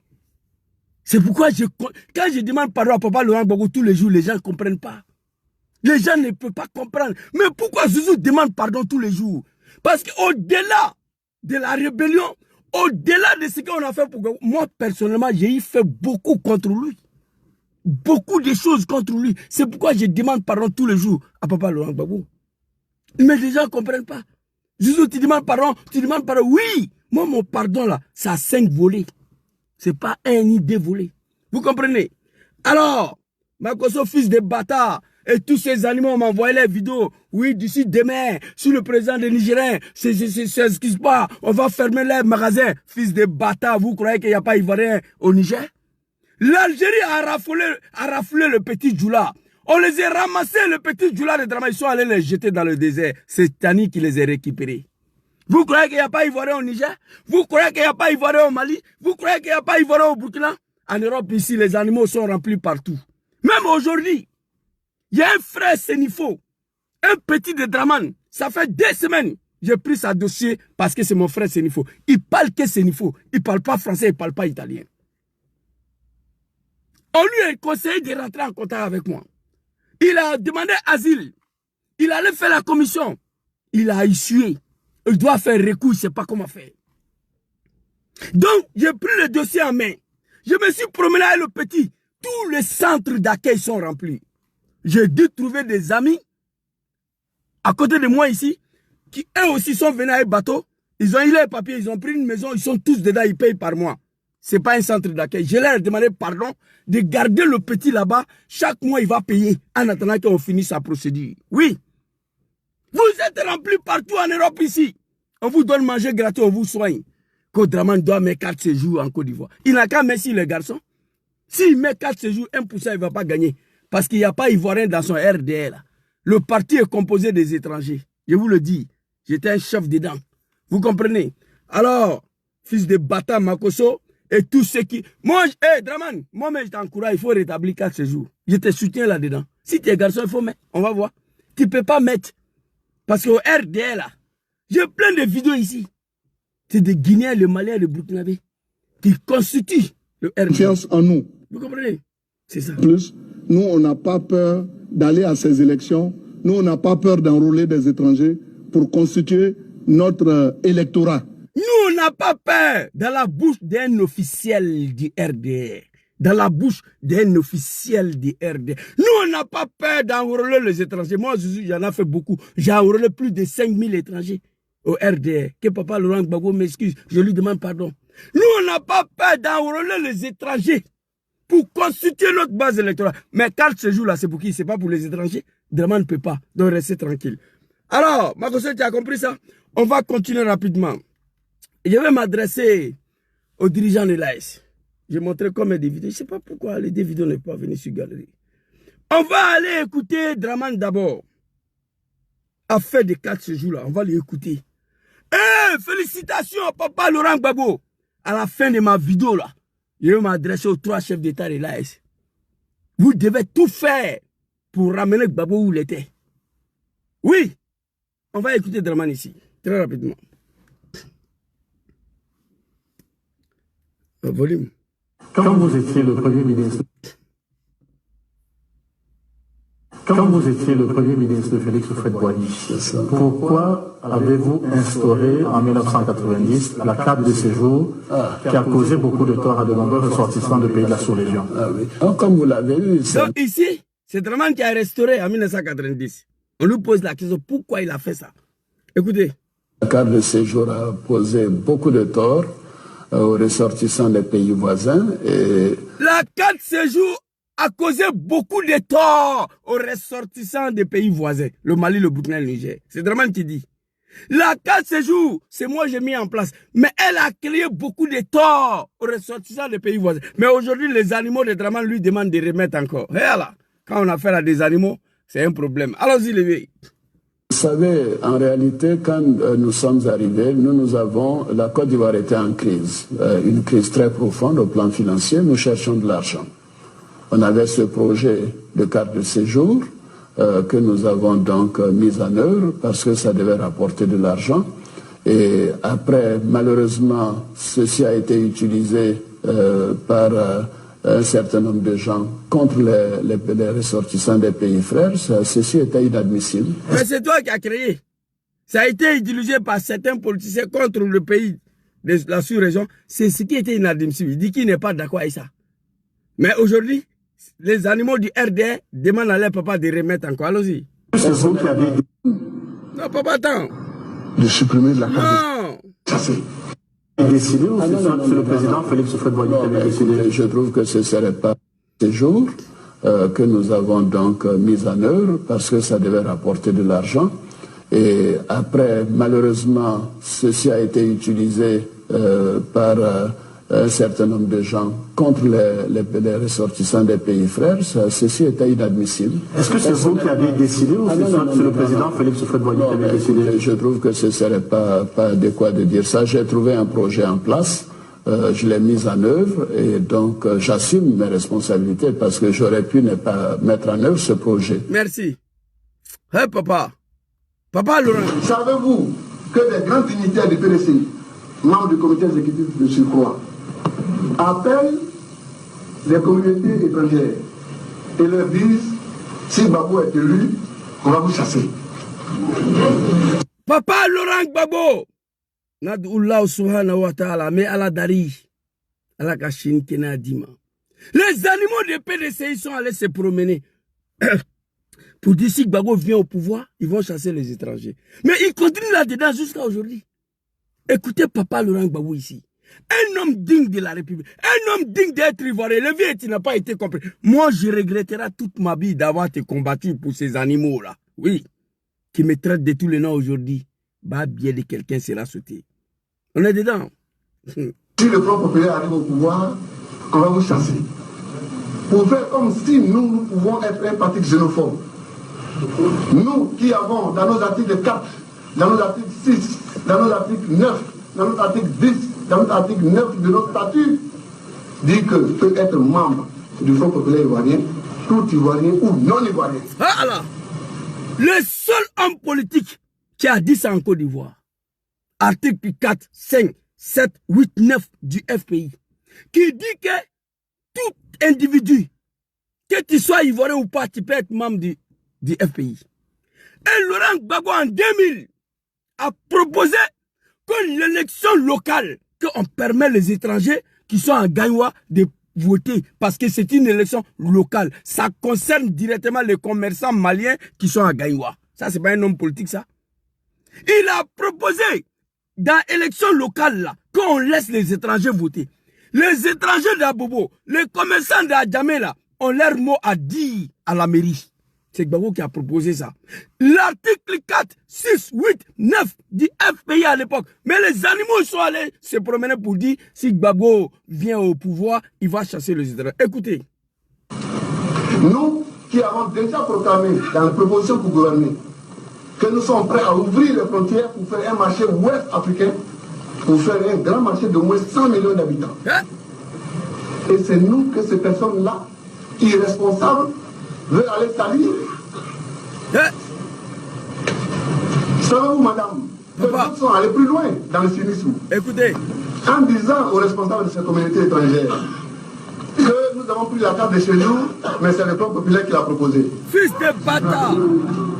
C'est pourquoi quand je demande pardon à papa Laurent Gbagbo tous les jours, les gens ne comprennent pas. Les gens ne peuvent pas comprendre. Mais pourquoi Zouzou demande pardon tous les jours? Parce qu'au-delà de la rébellion, au-delà de ce qu'on a fait pour Gbagbo, moi personnellement, j'ai fait beaucoup contre lui. Beaucoup de choses contre lui. C'est pourquoi je demande pardon tous les jours à papa Laurent Gbagbo. Mais les gens ne comprennent pas. Zouzou, tu demandes pardon, Oui, moi mon pardon là, ça a 5 volets. Ce n'est pas un ni 2 volets. Vous comprenez? Alors, Makosso, fils de bâtard, et tous ces animaux m'ont envoyé les vidéos. Oui, d'ici demain, si le président des Nigériens s'excuse pas, on va fermer les magasins. Fils de bâtard, vous croyez qu'il n'y a pas Ivoirien au Niger? L'Algérie a raflé le petit Djoula. On les a ramassés, le petit Djoula de Dramane. Ils sont allés les jeter dans le désert. C'est Tani qui les a récupérés. Vous croyez qu'il n'y a pas Ivoirien au Niger? Vous croyez qu'il n'y a pas Ivoirien au Mali? Vous croyez qu'il n'y a pas Ivoirien au Burkina? En Europe, ici, les animaux sont remplis partout. Même aujourd'hui, il y a un frère Sénifo, un petit de Dramane. Ça fait 2 semaines. J'ai pris sa dossier parce que c'est mon frère Sénifo. Il parle que Sénifo. Il ne parle pas français, il ne parle pas italien. On lui a conseillé de rentrer en contact avec moi. Il a demandé asile. Il allait faire la commission. Il a issué. Il doit faire recours, il ne sait pas comment faire. Donc, j'ai pris le dossier en main. Je me suis promené avec le petit. Tous les centres d'accueil sont remplis. J'ai dû trouver des amis à côté de moi ici, qui eux aussi sont venus avec bateau. Ils ont eu les papiers, ils ont pris une maison, ils sont tous dedans, ils payent par mois. c'est pas un centre d'accueil. Je leur ai demandé pardon de garder le petit là-bas. Chaque mois, il va payer en attendant qu'on finisse sa procédure. Oui. Vous êtes remplis partout en Europe ici. On vous donne manger gratuit, on vous soigne. Côte Draman doit mettre 4 séjours en Côte d'Ivoire. Il n'a qu'à mettre les garçons. S'il met 4 séjours, 1%, il ne va pas gagner. Parce qu'il n'y a pas Ivoirien dans son RDL. Le parti est composé des étrangers. Je vous le dis. J'étais un chef dedans. Vous comprenez? Alors, fils de bâtard Makosso et tous ceux qui... Moi, Draman, moi-même, je t'encourage, il faut rétablir 4 séjours. Je te soutiens là-dedans. Si tu es garçon, il faut mettre. On va voir. Tu ne peux pas mettre. Parce qu'au RDL, là, j'ai plein de vidéos ici. C'est des Guinéens, le Maliens, le Burkinabé qui constituent le RDL. Confiance en nous. Vous comprenez? C'est ça. Plus, nous, on n'a pas peur d'aller à ces élections. Nous, on n'a pas peur d'enrôler des étrangers pour constituer notre électorat. Nous, on n'a pas peur dans la bouche d'un officiel du RDR. Dans la bouche d'un officiel du RDR. Nous, on n'a pas peur d'enrôler les étrangers. Moi, j'en ai fait beaucoup. J'ai enrôlé plus de 5000 étrangers au RDR. Que papa Laurent Gbagbo m'excuse, je lui demande pardon. Nous, on n'a pas peur d'enrôler les étrangers pour constituer notre base électorale. Mais quand ce jour-là, c'est pour qui? C'est pas pour les étrangers. Draman ne peut pas. Donc, restez tranquille. Alors, Makosso, tu as compris ça? On va continuer rapidement. Je vais m'adresser aux dirigeants de l'AS. J'ai montré combien de vidéos. Je ne sais pas pourquoi les deux vidéos ne sont pas venues sur Galerie. On va aller écouter Draman d'abord. Affaire de 4 ce jour-là. On va l'écouter. Félicitations à papa Laurent Gbagbo. À la fin de ma vidéo, là, je vais m'adresser aux 3 chefs d'État de l'AS. Vous devez tout faire pour ramener Gbagbo où il était. Oui. On va écouter Draman ici. Très rapidement. Le volume. Quand vous étiez le Premier ministre, de Félix Houphouët-Boigny, pourquoi avez-vous instauré en 1990 la carte de séjour qui a causé beaucoup de tort à de nombreux ressortissants de pays de la sous-région? Comme vous l'avez vu, donc ici, c'est Draman qui a restauré en 1990. On lui pose la question, pourquoi il a fait ça? Écoutez. La carte de séjour a posé beaucoup de tort aux ressortissants des pays voisins. Et la carte de séjour a causé beaucoup de tort aux ressortissants des pays voisins. Le Mali, le Burkina, le Niger. C'est Draman qui dit. La carte de séjour, c'est moi j'ai mis en place. Mais elle a créé beaucoup de tort aux ressortissants des pays voisins. Mais aujourd'hui, les animaux de Draman lui demandent de remettre encore. Et là, quand on a affaire à des animaux, c'est un problème. Allons-y, les vieilles. Vous savez, en réalité, quand nous sommes arrivés, nous avons, la Côte d'Ivoire était en crise, une crise très profonde au plan financier, nous cherchions de l'argent. On avait ce projet de carte de séjour que nous avons donc mis en œuvre parce que ça devait rapporter de l'argent. Et après, malheureusement, ceci a été utilisé par un certain nombre de gens contre les ressortissants des pays frères. Ceci était inadmissible. Mais c'est toi qui as créé. Ça a été utilisé par certains politiciens contre le pays de la sous-région. C'est ce qui était inadmissible. Il dit qu'il n'est pas d'accord avec ça. Mais aujourd'hui, les animaux du RDR demandent à leur papa de remettre encore. Allons-y. C'est vous qui avez dit. Non, papa, attends. De supprimer la carte. Non. Ça c'est... Décidé ou c'est le président Félix Houphouët-Boigny qui avait décidé? Je trouve que ce ne serait pas ces jours que nous avons donc mis en œuvre parce que ça devait rapporter de l'argent. Et après, malheureusement, ceci a été utilisé par un certain nombre de gens contre les ressortissants des pays frères. Ceci était inadmissible. Est-ce que c'est vous qui avez décidé ou c'est le président Félix Houphouët-Boigny qui avait décidé? Je trouve que ce ne serait pas adéquat de dire ça. J'ai trouvé un projet en place, je l'ai mis en œuvre et donc j'assume mes responsabilités parce que j'aurais pu ne pas mettre en œuvre ce projet. Merci. Hey, papa. Papa Laurent. Savez-vous que les grands dignitaires du PDCI, membres du comité exécutif de surcroît, appellent les communautés étrangères et leur disent si Gbagbo est élu, on va vous chasser. Papa Laurent Gbagbo. Nadullah subhanahu wa ta'ala, mais à la dari, à la kachine kenadima. Les animaux de PDCI sont allés se promener. Pour dire si Gbagbo vient au pouvoir, ils vont chasser les étrangers. Mais ils continuent là-dedans jusqu'à aujourd'hui. Écoutez papa Laurent Gbagbo ici. Un homme digne de la République, un homme digne d'être ivoirien. Le vieux, tu n'as pas été compris. Moi, je regretterai toute ma vie d'avoir été combattu pour ces animaux-là. Oui. Qui me traitent de tous les noms aujourd'hui. Bah, bien de quelqu'un sera sauté. On est dedans. Si le Front populaire arrive au pouvoir, on va vous chasser. Pour faire comme si nous pouvons être un parti xénophobe. Nous qui avons dans nos articles 4, dans nos articles 6, dans nos articles 9, dans notre article 10, dans notre article 9 de notre statut, dit que peut être membre du Front populaire ivoirien, tout ivoirien ou non ivoirien. Ah là, le seul homme politique qui a dit ça en Côte d'Ivoire, article 4, 5, 7, 8, 9 du FPI, qui dit que tout individu, que tu sois ivoirien ou pas, tu peux être membre du FPI. Et Laurent Gbagbo en 2000 a proposé que l'élection locale, qu'on permet les étrangers qui sont en Gaïwa de voter, parce que c'est une élection locale. Ça concerne directement les commerçants maliens qui sont à Gaïwa. Ça, c'est pas un homme politique, ça. Il a proposé, dans l'élection locale, là, qu'on laisse les étrangers voter. Les étrangers d'Abobo, les commerçants d'Adjamé, là, ont leur mot à dire à la mairie. C'est Gbagbo qui a proposé ça. L'article 4, 6, 8, 9 du FPI à l'époque. Mais les animaux sont allés se promener pour dire si Gbagbo vient au pouvoir, il va chasser les étrangers. Écoutez. Nous qui avons déjà proclamé dans la proposition pour gouverner que nous sommes prêts à ouvrir les frontières pour faire un marché ouest africain, pour faire un grand marché d'au moins 100 millions d'habitants. Hein? Et c'est nous que ces personnes-là, irresponsables, veulent aller salir. Hein? Savez-vous, madame, les autres sont allés plus loin dans le cynisme. Écoutez. En disant aux responsables de ces communautés étrangères que nous avons pris la carte de séjour, mais c'est le Front populaire qui l'a proposé. Fils de bâtard!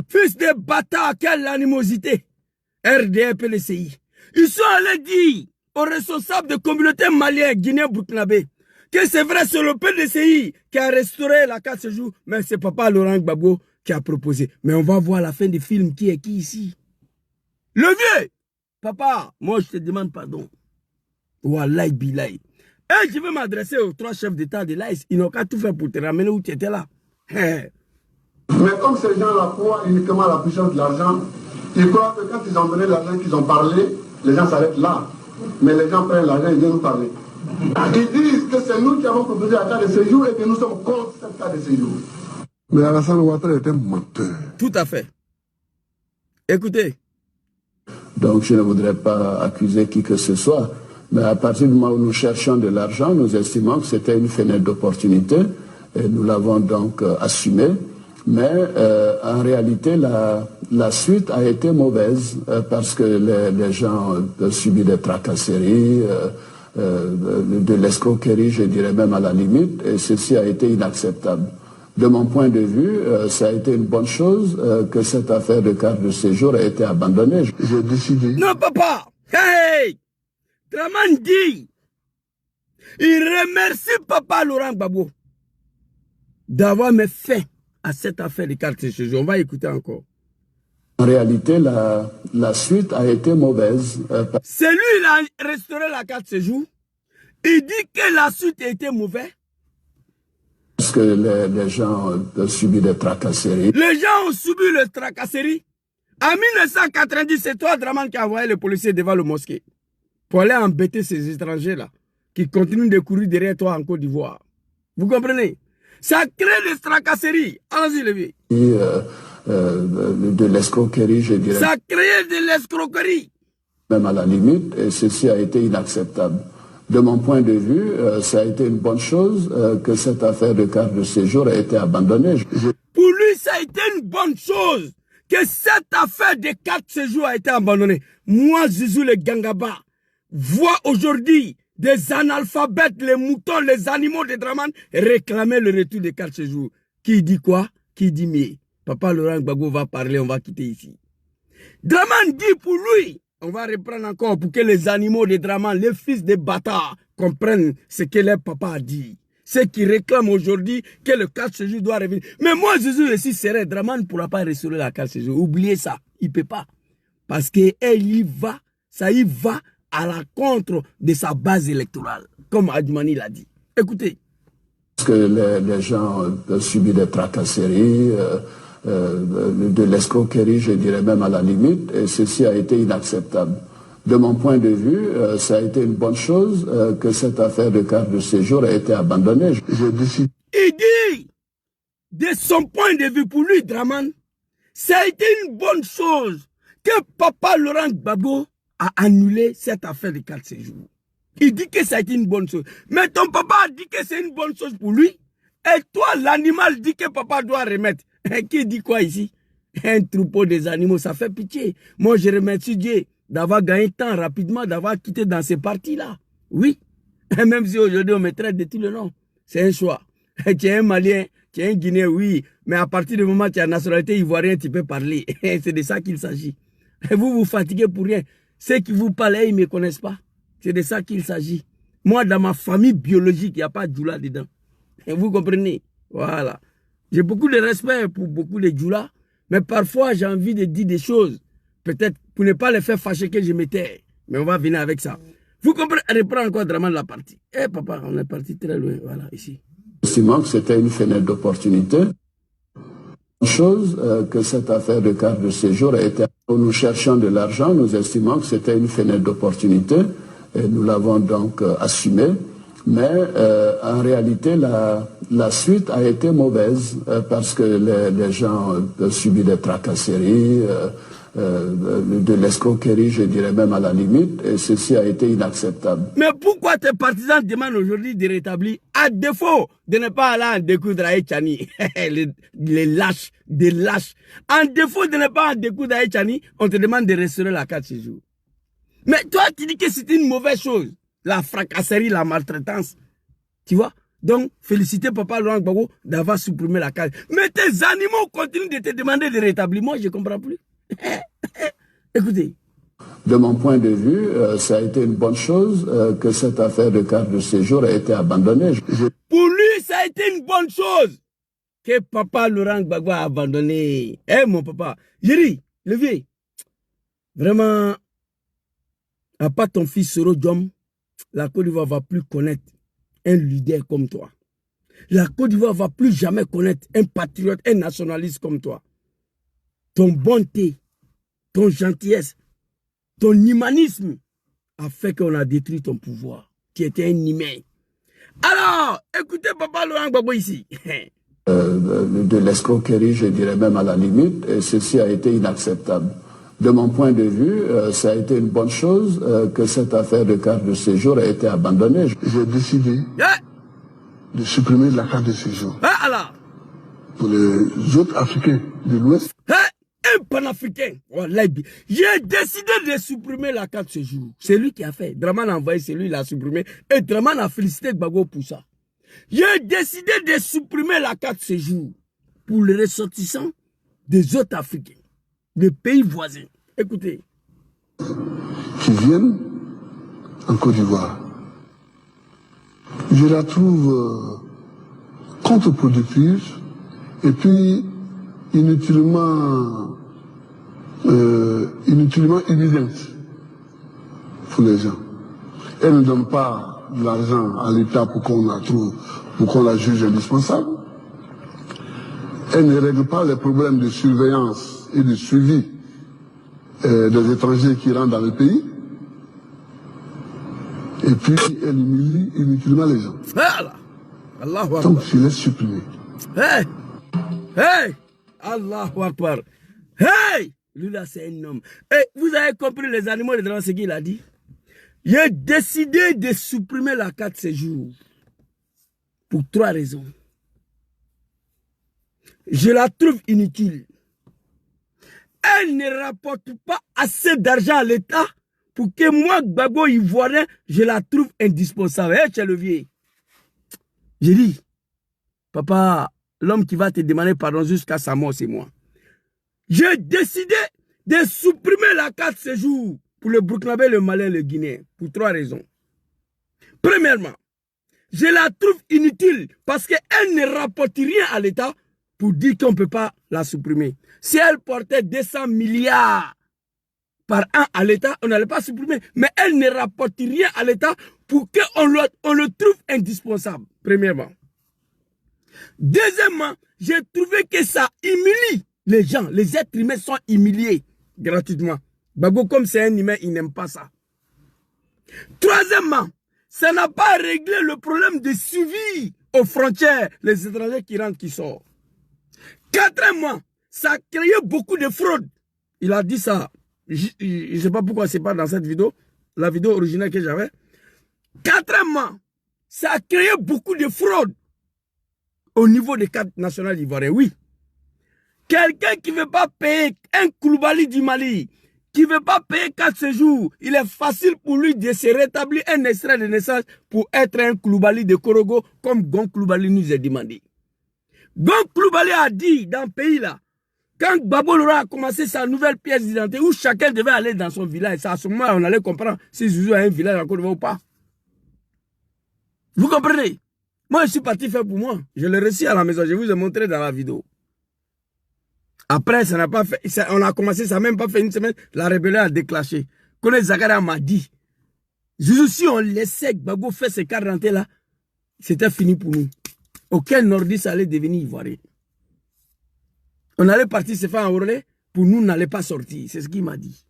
Fils de bâtard, quelle animosité! RDR PLCI. Ils sont allés dire aux responsables de communautés maliennes, guinéens, burkinabés, que c'est vrai, c'est le PDCI qui a restauré la carte de séjour, mais c'est papa Laurent Gbagbo qui a proposé. Mais on va voir à la fin du film qui est qui ici. Le vieux! Papa, moi je te demande pardon. Wallahi billahi. Et je veux m'adresser aux 3 chefs d'État de l'AIS. Ils n'ont qu'à tout faire pour te ramener où tu étais là. Mais comme ces gens-là croient uniquement à la puissance de l'argent, ils croient que quand ils ont donné l'argent qu'ils ont parlé, les gens s'arrêtent là. Mais les gens prennent l'argent et viennent nous parler. Ils disent que c'est nous qui avons proposé la carte de séjour et que nous sommes contre cette carte de séjour. Mais Alassane Ouattara est un menteur. Tout à fait. Écoutez. Donc je ne voudrais pas accuser qui que ce soit, mais à partir du moment où nous cherchions de l'argent, nous estimons que c'était une fenêtre d'opportunité et nous l'avons donc assumé. Mais en réalité, la suite a été mauvaise parce que les gens ont subi des tracasseries, de l'escroquerie, je dirais même à la limite, et ceci a été inacceptable. De mon point de vue, ça a été une bonne chose que cette affaire de carte de séjour a été abandonnée. J'ai décidé. Non, papa! Hey! Draman dit, il remercie papa Laurent Gbagbo d'avoir mis fin à cette affaire de carte de séjour. On va écouter encore. En réalité, la suite a été mauvaise. C'est lui qui a restauré la carte de séjour. Il dit que la suite a été mauvaise. Parce que les gens ont subi des tracasseries. Les gens ont subi les tracasseries. En 1990, c'est toi, Draman, qui a envoyé les policiers devant le mosquée pour aller embêter ces étrangers-là qui continuent de courir derrière toi en Côte d'Ivoire. Vous comprenez? Ça crée des tracasseries. Allons-y, les vieux. De l'escroquerie, je dirais. Ça crée de l'escroquerie. Même à la limite, et ceci a été inacceptable. De mon point de vue, ça a été une bonne chose que cette affaire de carte de séjour a été abandonnée. Pour lui, ça a été une bonne chose que cette affaire de carte de séjour a été abandonnée. Moi, Zizou le Gangaba, vois aujourd'hui des analphabètes, les moutons, les animaux de Draman réclamer le retour des cartes de séjour. Qui dit quoi? Qui dit mais? Papa Laurent Gbagbo va parler, on va quitter ici. Draman dit pour lui, on va reprendre encore pour que les animaux de Draman, les fils des bâtards, comprennent ce que leur papa a dit. Ceux qui réclament aujourd'hui que le carte de séjour doit revenir. Mais moi, Jésus, ici, serait Draman ne pourra pas restaurer la carte de séjour. Oubliez ça, il ne peut pas. Parce qu'il y va, ça y va à la contre de sa base électorale, comme Adjumani l'a dit. Écoutez. Parce que les gens ont subi des tracasseries, de l'escroquerie, je dirais même à la limite, et ceci a été inacceptable. De mon point de vue, ça a été une bonne chose que cette affaire de carte de séjour a été abandonnée. Il dit, de son point de vue pour lui, Draman, ça a été une bonne chose que Papa Laurent Gbagbo a annulé cette affaire de carte de séjour. Il dit que ça a été une bonne chose. Mais ton papa a dit que c'est une bonne chose pour lui. Et toi, l'animal, dit que papa doit remettre. Qui dit quoi ici? Un troupeau des animaux, ça fait pitié. Moi, je remercie Dieu d'avoir gagné temps rapidement, d'avoir quitté dans ces parties-là. Oui. Et même si aujourd'hui on me traite de tout le nom, c'est un choix. Tu es un Malien, tu es un Guinéen, oui. Mais à partir du moment où tu as la nationalité ivoirienne, tu peux parler. C'est de ça qu'il s'agit. Et vous vous fatiguez pour rien. Ceux qui vous parlent, ils ne me connaissent pas. C'est de ça qu'il s'agit. Moi, dans ma famille biologique, il n'y a pas de Djoula dedans. Et vous comprenez? Voilà. J'ai beaucoup de respect pour beaucoup de Djoula, mais parfois, j'ai envie de dire des choses. Peut-être pour ne pas les faire fâcher que je m'étais. Mais on va venir avec ça. Vous comprenez? Reprends encore vraiment la partie. Eh papa, on est parti très loin. Voilà, ici. Estimant que c'était une fenêtre d'opportunité. Chose que cette affaire de carte de séjour a été... Nous cherchions de l'argent, nous estimons que c'était une fenêtre d'opportunité. Et nous l'avons donc assumé. Mais en réalité, la suite a été mauvaise parce que les gens ont subi des tracasseries, de l'escroquerie, je dirais même à la limite, et ceci a été inacceptable. Mais pourquoi tes partisans demandent aujourd'hui de rétablir, à défaut de ne pas aller en découdre à Echani, les lâches, des lâches, en défaut de ne pas en découdre à Echani, on te demande de restaurer la carte ce jour. Mais toi, tu dis que c'est une mauvaise chose. La fracasserie, la maltraitance. Tu vois? Donc, félicitez Papa Laurent Gbagbo d'avoir supprimé la carte. Mais tes animaux continuent de te demander de rétablir. Moi, je ne comprends plus. Écoutez. De mon point de vue, ça a été une bonne chose que cette affaire de carte de séjour a été abandonnée. Pour lui, ça a été une bonne chose que Papa Laurent Gbagbo a abandonné. Eh, mon papa. Jerry, le vieux. Vraiment... À part ton fils Soro Diom, la Côte d'Ivoire ne va plus connaître un leader comme toi. La Côte d'Ivoire ne va plus jamais connaître un patriote, un nationaliste comme toi. Ton bonté, ton gentillesse, ton humanisme a fait qu'on a détruit ton pouvoir. Tu étais un humain. Alors, écoutez Papa Laurent Gbagbo ici. De l'escroquerie, je dirais même à la limite, et ceci a été inacceptable. De mon point de vue, ça a été une bonne chose que cette affaire de carte de séjour a été abandonnée. J'ai décidé de supprimer la carte de séjour pour les autres Africains de l'Ouest. Un panafricain, j'ai décidé de supprimer la carte de séjour. C'est lui qui a fait. Draman a envoyé, c'est lui qui l'a supprimé. Et Draman a félicité Gbagbo pour ça. J'ai décidé de supprimer la carte de séjour pour les ressortissants des autres Africains. Des pays voisins. Écoutez. Qui viennent en Côte d'Ivoire. Je la trouve contre-productive et puis inutilement évidente pour les gens. Elle ne donne pas de l'argent à l'État pour qu'on la juge indispensable. Elle ne règle pas les problèmes de surveillance et de suivi des étrangers qui rentrent dans le pays. Et puis, elle humilie inutilement les gens. Donc, je laisse supprimer. Hey! Allahu Akbar. Hey! Lui là, c'est un homme. Et vous avez compris les animaux de ce qu'il a dit? J'ai décidé de supprimer la carte de séjour. Pour 3 raisons. Je la trouve inutile. Elle ne rapporte pas assez d'argent à l'État pour que moi, Gbagbo ivoirien, je la trouve indispensable. Hé, tu es le vieux. J'ai dit, papa, l'homme qui va te demander pardon jusqu'à sa mort, c'est moi. J'ai décidé de supprimer la carte de séjour pour le Burkinabé, le Malien, le Guinéen, pour 3 raisons. Premièrement, je la trouve inutile parce qu'elle ne rapporte rien à l'État pour dire qu'on ne peut pas la supprimer. Si elle portait 200 milliards par an à l'État, on n'allait pas supprimer. Mais elle ne rapporte rien à l'État pour qu'on le trouve indispensable, premièrement. Deuxièmement, j'ai trouvé que ça humilie les gens. Les êtres humains sont humiliés gratuitement. Gbagbo, comme c'est un humain, il n'aime pas ça. Troisièmement, ça n'a pas réglé le problème de suivi aux frontières, les étrangers qui rentrent, qui sortent. Quatrièmement, ça a créé beaucoup de fraudes. Il a dit ça. Je ne sais pas pourquoi c'est pas dans cette vidéo, la vidéo originale que j'avais. Quatrièmement, ça a créé beaucoup de fraudes au niveau des cartes nationales ivoiriennes. Oui. Quelqu'un qui ne veut pas payer un Koulibaly du Mali, qui ne veut pas payer 4 séjours, il est facile pour lui de se rétablir un extrait de naissance pour être un Koulibaly de Korogo, comme Gon Koulibaly nous a demandé. Gon Koulibaly a dit dans le pays là, quand Gbagbo a commencé sa nouvelle pièce d'identité, où chacun devait aller dans son village, à ce moment on allait comprendre si Zouzou a un village en Côte d'Ivoire ou pas. Vous comprenez? Moi je suis parti faire pour moi. Je l'ai reçu à la maison, je vous ai montré dans la vidéo. Après, ça n'a pas fait, on a commencé, ça n'a même pas fait une semaine, la rébellion a déclenché. Kone Zakaria m'a dit, Zouzou, si on laissait Gbagbo faire ses cartes d'identité là, c'était fini pour nous. Aucun nordiste allait devenir ivoirien. On allait partir se faire enrôler, pour nous, n'allait pas sortir. C'est ce qu'il m'a dit.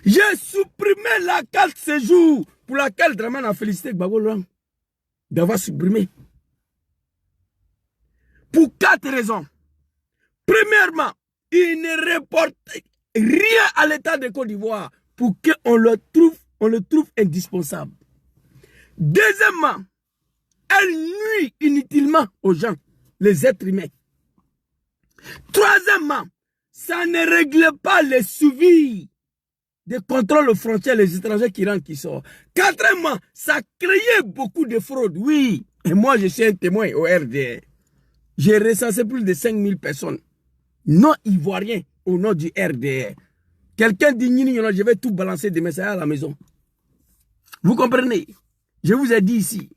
J'ai supprimé la carte séjour pour laquelle Draman a félicité Gbagbo Laurent d'avoir supprimé. Pour 4 raisons. Premièrement, il ne reporte rien à l'État de Côte d'Ivoire pour qu'on le trouve indispensable. Deuxièmement, elle nuit inutilement aux gens, les êtres humains. Troisièmement, ça ne règle pas les suivis de contrôle aux frontières, les étrangers qui rentrent, qui sortent. Quatrièmement, ça créait beaucoup de fraudes, oui. Et moi, je suis un témoin au RDR. J'ai recensé plus de 5000 personnes non ivoiriens au nom du RDR. Quelqu'un dit, je vais tout balancer demain, ça à la maison. Vous comprenez? Je vous ai dit ici,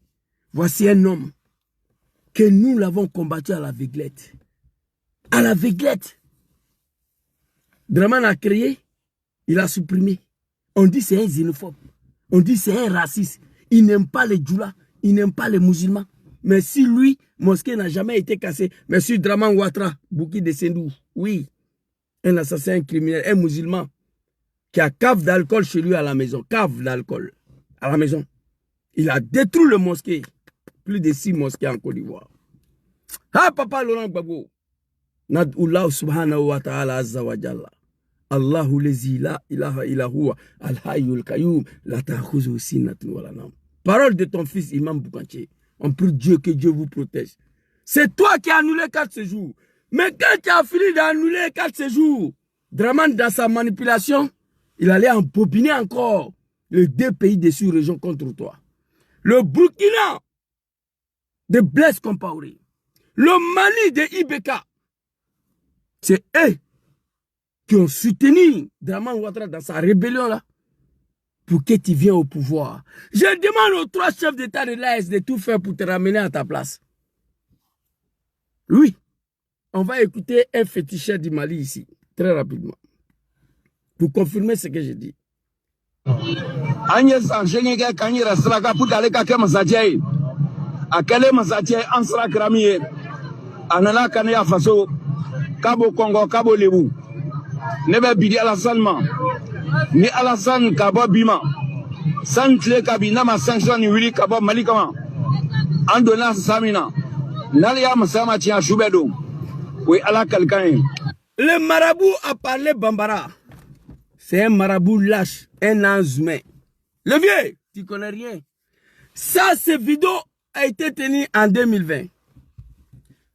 voici un homme que nous l'avons combattu à l'aveuglette. À l'aveuglette. Draman a créé, il a supprimé. On dit c'est un xénophobe. On dit c'est un raciste. Il n'aime pas les djoulas, il n'aime pas les musulmans. Mais si lui, mosquée n'a jamais été cassée, mais si Draman Ouattara, Bouki de Sendou, oui, un assassin, un criminel, un musulman, qui a cave d'alcool chez lui à la maison, cave d'alcool à la maison. Il a détruit le mosquée. Plus de 6 mosquées en Côte d'Ivoire. Ah, papa Laurent Gbagbo. Nad'ullah subhanahu wa ta'ala azza wa jalla. Allahu lezi la ilaha illa huwa al-hayyul qayyum la ta'khuzu sinatun wa la nawm. Parole de ton fils Imam Boukanché. On prie Dieu que Dieu vous protège. C'est toi qui as annulé 4 séjours. Mais quand tu as fini d'annuler 4 séjours, Draman dans sa manipulation, il allait embobiner encore les 2 pays de sous-région contre toi. Le Burkina de Blaise Compaoré, le Mali de Ibeka, c'est eux qui ont soutenu Draman Ouattara dans sa rébellion là pour que tu viennes au pouvoir. Je demande aux 3 chefs d'État de l'AS de tout faire pour te ramener à ta place. Oui, on va écouter un féticheur du Mali ici, très rapidement, pour confirmer ce que j'ai dit. Agnès Angélique Kanyira Straka pour aller à Kemazadjay. À quel Mazadjay Ansra Kramier. Anana Kanea Faso. Kabo Congo, Kabo Lebu. Nebe Bidi Alassanman. Ni Alassan Kabo Bima. Santle Kabina ma sanction ni Willy Kabo Malikama. Andona Samina. Nalia Masama Tia Choubedo. Oui, Allah quelqu'un. Le marabout a parlé Bambara. C'est un marabout lâche, un ange humain. Le vieux, tu connais rien. Ça, cette vidéo a été tenue en 2020.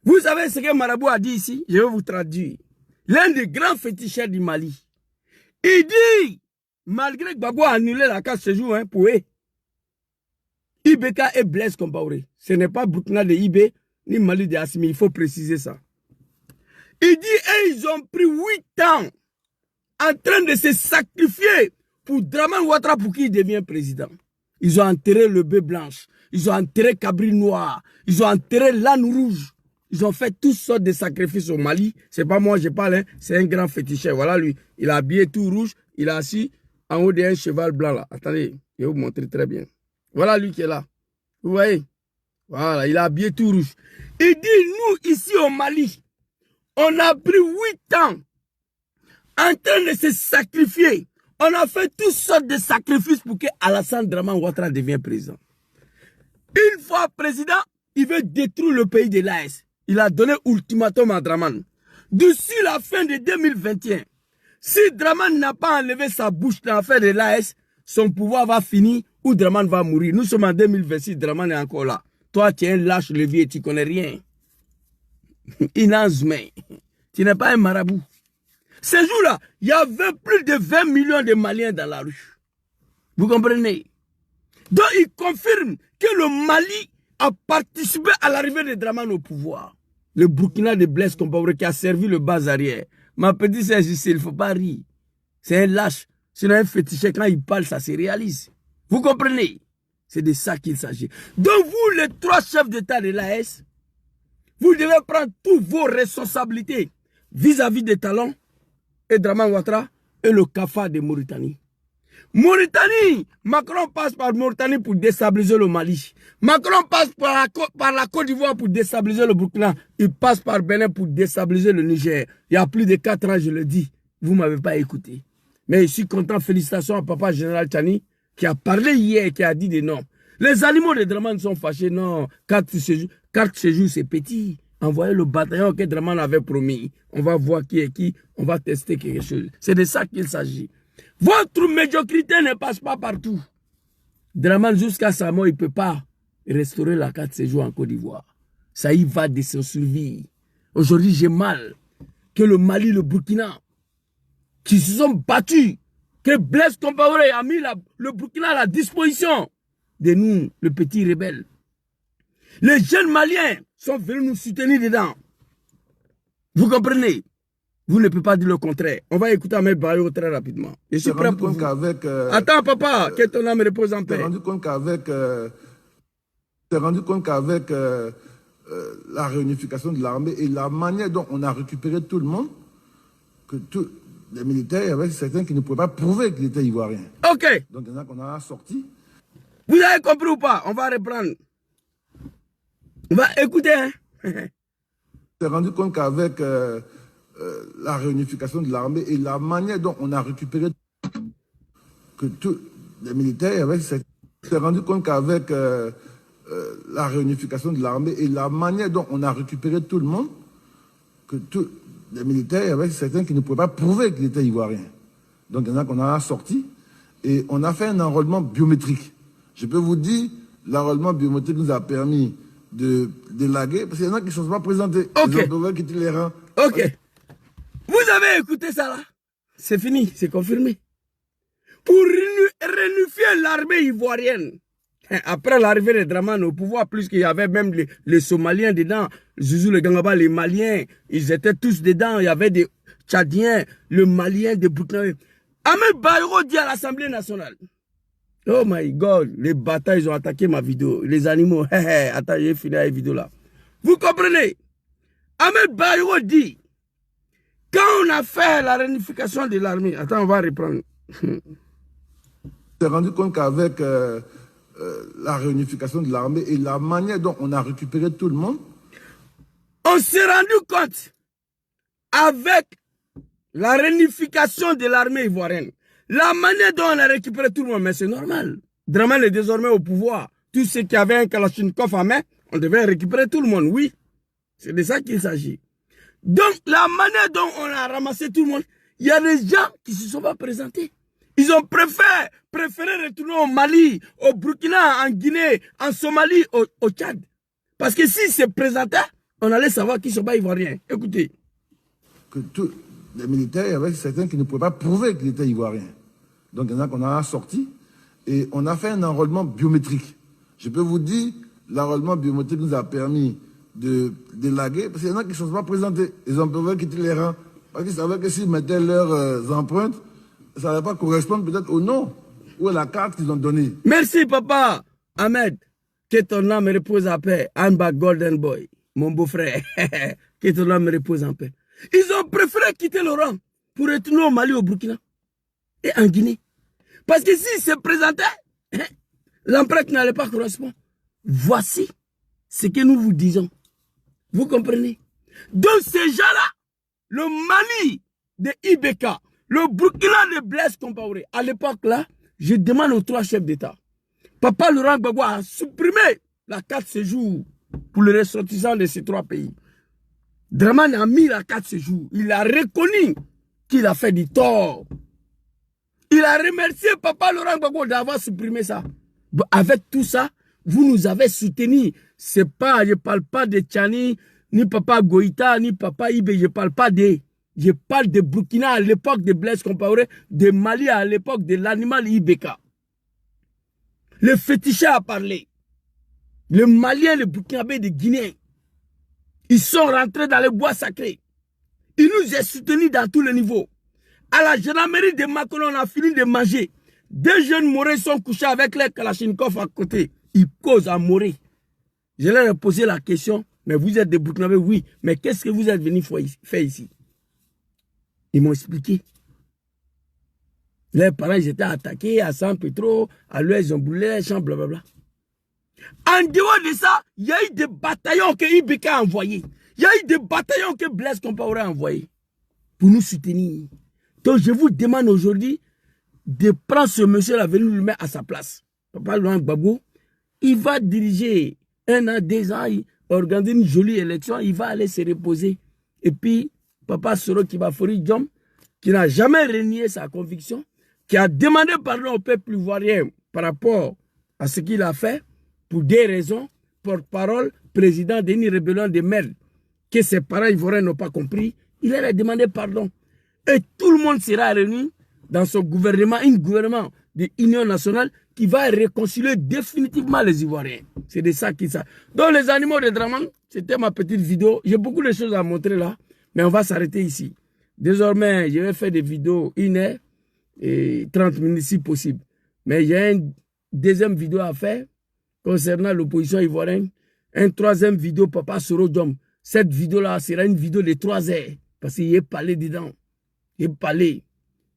Vous savez ce que Marabout a dit ici? Je vais vous traduire. L'un des grands féticheurs du Mali. Il dit, malgré que Gbagbo a annulé la carte séjour pour eux, Ibeka et Blaise Compaoré. Ce n'est pas Burkina de Ibé, ni Mali de Assimi, il faut préciser ça. Il dit, et ils ont pris 8 ans en train de se sacrifier pour Draman Ouattara pour qu'il devienne président. Ils ont enterré le bœuf blanche, ils ont enterré Cabri noir, ils ont enterré l'âne rouge Ils ont fait toutes sortes de sacrifices au Mali. C'est pas moi, je parle, hein. C'est un grand féticheur. Voilà lui. Il a habillé tout rouge. Il est assis en haut d'un cheval blanc là. Attendez, je vais vous montrer très bien. Voilà lui qui est là. Vous voyez? Voilà, il a habillé tout rouge. Il dit, nous, ici au Mali, on a pris 8 ans en train de se sacrifier. On a fait toutes sortes de sacrifices pour que Alassane Draman Ouattara devienne président. Une fois président, il veut détruire le pays de l'AS. Il a donné ultimatum à Draman. D'ici la fin de 2021, si Draman n'a pas enlevé sa bouche dans l'affaire de l'AS, son pouvoir va finir ou Draman va mourir. Nous sommes en 2026, Draman est encore là. Toi, tu es un lâche levier, tu ne connais rien. Inazme. Tu n'es pas un marabout. Ce jour-là, il y avait plus de 20 millions de Maliens dans la rue. Vous comprenez? Donc, il confirme que le Mali a participé à l'arrivée de Draman au pouvoir. Le Burkina de Blaise Compaoré qui a servi le bas arrière. Ma petite sœur, il ne faut pas rire. C'est un lâche. C'est un fétiche. Quand il parle, ça se réalise. Vous comprenez? C'est de ça qu'il s'agit. Donc, vous, les 3 chefs d'État de l'AS, vous devez prendre toutes vos responsabilités vis-à-vis des talents et Draman Ouattara et le CAFA de Mauritanie. Mauritanie, Macron passe par Mauritanie pour déstabiliser le Mali. Macron passe par la Côte d'Ivoire pour déstabiliser le Burkina. Il passe par Bénin pour déstabiliser le Niger. Il y a plus de 4 ans, je le dis. Vous ne m'avez pas écouté. Mais je suis content, félicitations à Papa Général Tchani qui a parlé hier, qui a dit des noms. Les animaux de Draman sont fâchés. Non, 4 séjours, c'est petit. Envoyez le bataillon que Draman avait promis. On va voir qui est qui. On va tester quelque chose. C'est de ça qu'il s'agit. Votre médiocrité ne passe pas partout. Draman, jusqu'à sa mort, il ne peut pas restaurer la 4 séjours en Côte d'Ivoire. Ça y va de son survie. Aujourd'hui, j'ai mal que le Mali, le Burkina, qui se sont battus, que Blaise Compaoré a mis le Burkina à la disposition de nous, le petit rebelle. Les jeunes Maliens sont venus nous soutenir dedans. Vous comprenez? Vous ne pouvez pas dire le contraire. On va écouter Ahmed Bayo très rapidement. Je suis prêt pour vous. Attends, papa, que ton âme repose en paix. Tu t'es rendu compte qu'avec la réunification de l'armée et la manière dont on a récupéré tout le monde, que tous les militaires, il y avait certains qui ne pouvaient pas prouver qu'ils étaient ivoiriens. Ok. Donc il y en a qu'on a sorti. Vous avez compris ou pas? On va reprendre. On va écouter. Hein? Tu t'es rendu compte qu'avec la réunification de l'armée et la manière dont on a récupéré que tous les militaires, il y avait certains. Tu t'es rendu compte qu'avec la réunification de l'armée et la manière dont on a récupéré tout le monde, que tous les militaires, il y avait certains qui ne pouvaient pas prouver qu'ils étaient ivoiriens. Donc il y en a qu'on a sorti et on a fait un enrôlement biométrique. Je peux vous dire, l'enrôlement biométrique nous a permis de laguer, parce qu'il y en a qui ne sont pas présentés. Ok. Ils ont quitter les rangs. Ok. Vous avez écouté ça là? C'est fini, c'est confirmé. Pour réunifier l'armée ivoirienne, après l'arrivée de Draman au pouvoir, plus qu'il y avait même les Somaliens dedans, Zouzou, le Gangaba, les Maliens, ils étaient tous dedans, il y avait des Tchadiens, le Malien, des Burkinabés. Ahmed Bayo dit à l'Assemblée nationale, oh my God, les batailles, ils ont attaqué ma vidéo, les animaux, attends, j'ai fini la vidéo là. Vous comprenez? Ahmed Bayo dit, quand on a fait la réunification de l'armée, attends, on va reprendre. Tu t'es rendu compte qu'avec la réunification de l'armée et la manière dont on a récupéré tout le monde, on s'est rendu compte avec la réunification de l'armée ivoirienne, la manière dont on a récupéré tout le monde, mais c'est normal. Draman est désormais au pouvoir. Tous ceux qui avaient un Kalachnikov à main, on devait récupérer tout le monde, oui. C'est de ça qu'il s'agit. Donc, la manière dont on a ramassé tout le monde, il y a des gens qui ne se sont pas présentés. Ils ont préféré retourner au Mali, au Burkina, en Guinée, en Somalie, au Tchad. Parce que s'ils se présentaient, on allait savoir qu'ils ne sont pas ivoiriens. Écoutez. Que tous les militaires, il y avait certains qui ne pouvaient pas prouver qu'ils étaient ivoiriens. Donc il y en a qu'on a sorti et on a fait un enrôlement biométrique. Je peux vous dire, l'enrôlement biométrique nous a permis de laguer, parce qu'il y en a qui ne sont pas présentés. Ils ont pu quitter les rangs. Parce qu'ils savaient que s'ils mettaient leurs empreintes, ça ne va pas correspondre peut-être au nom ou à la carte qu'ils ont donnée. Merci papa. Ahmed, que ton âme repose à paix. I'm back golden boy. mon beau-frère, que ton âme me repose en paix. Ils ont préféré quitter l'Oran pour retourner au Mali, au Burkina et en Guinée. Parce que s'ils se présentaient, l'empreinte n'allait pas correspondre. Voici ce que nous vous disons. Vous comprenez? Donc ces gens-là, le Mali de Ibeka, le Burkina de Blaise Compaoré, à l'époque là, je demande aux 3 chefs d'État. Papa Laurent Gbagbo a supprimé la carte séjour pour les ressortissants de ces 3 pays. Dramane a mis la carte séjour. Il a reconnu qu'il a fait du tort. Il a remercié Papa Laurent Gbagbo d'avoir supprimé ça. Avec tout ça, vous nous avez soutenus. C'est pas, je ne parle pas de Tchani, ni Papa Goïta, ni Papa Ibe, je parle pas de... Je parle de Burkina à l'époque de Blaise Compaoré, de Mali à l'époque de l'animal Ibeka. Le féticheur a parlé. Le Malien, le Burkinabé, les Guinéens. Ils sont rentrés dans les bois sacrés. Ils nous ont soutenus dans tous les niveaux. À la gendarmerie de Macron, on a fini de manger. 2 jeunes Morés sont couchés avec les Kalachnikov à côté. Ils causent à Moré. Je leur ai posé la question, mais vous êtes des Burkinabés, oui, mais qu'est-ce que vous êtes venus faire ici? Ils m'ont expliqué. Les parents ils étaient attaqués à San Petro, à l'ouest, ils ont brûlé les champs, blablabla. En dehors de ça, il y a eu des bataillons que Ibeka a envoyés. Il y a eu des bataillons que Blaise Compaoré a envoyés pour nous soutenir. Donc je vous demande aujourd'hui de prendre ce monsieur-là, venir le mettre à sa place. Papa Laurent Gbagbo, il va diriger 1 an, 2 ans, il organise une jolie élection, il va aller se reposer. Et puis, Papa Soro Kibafori Diom, qui n'a jamais renié sa conviction, qui a demandé pardon au peuple ivoirien par rapport à ce qu'il a fait, pour des raisons, porte-parole, président d'une rébellion de merde, que ses parents ivoiriens n'ont pas compris, il leur a demandé pardon. Et tout le monde sera réuni dans son gouvernement, un gouvernement de l'Union nationale qui va réconcilier définitivement les Ivoiriens. C'est de ça qu'il s'agit. Donc les animaux de Dramane, c'était ma petite vidéo. J'ai beaucoup de choses à montrer là, mais on va s'arrêter ici. Désormais, je vais faire des vidéos 1 heure et 30 minutes si possible. Mais j'ai une 2e vidéo à faire concernant l'opposition ivoirienne. Une 3e vidéo, Papa Soro Diom. Cette vidéo-là sera une vidéo de 3 heures. Parce qu'il y a parlé dedans. Il y a parlé.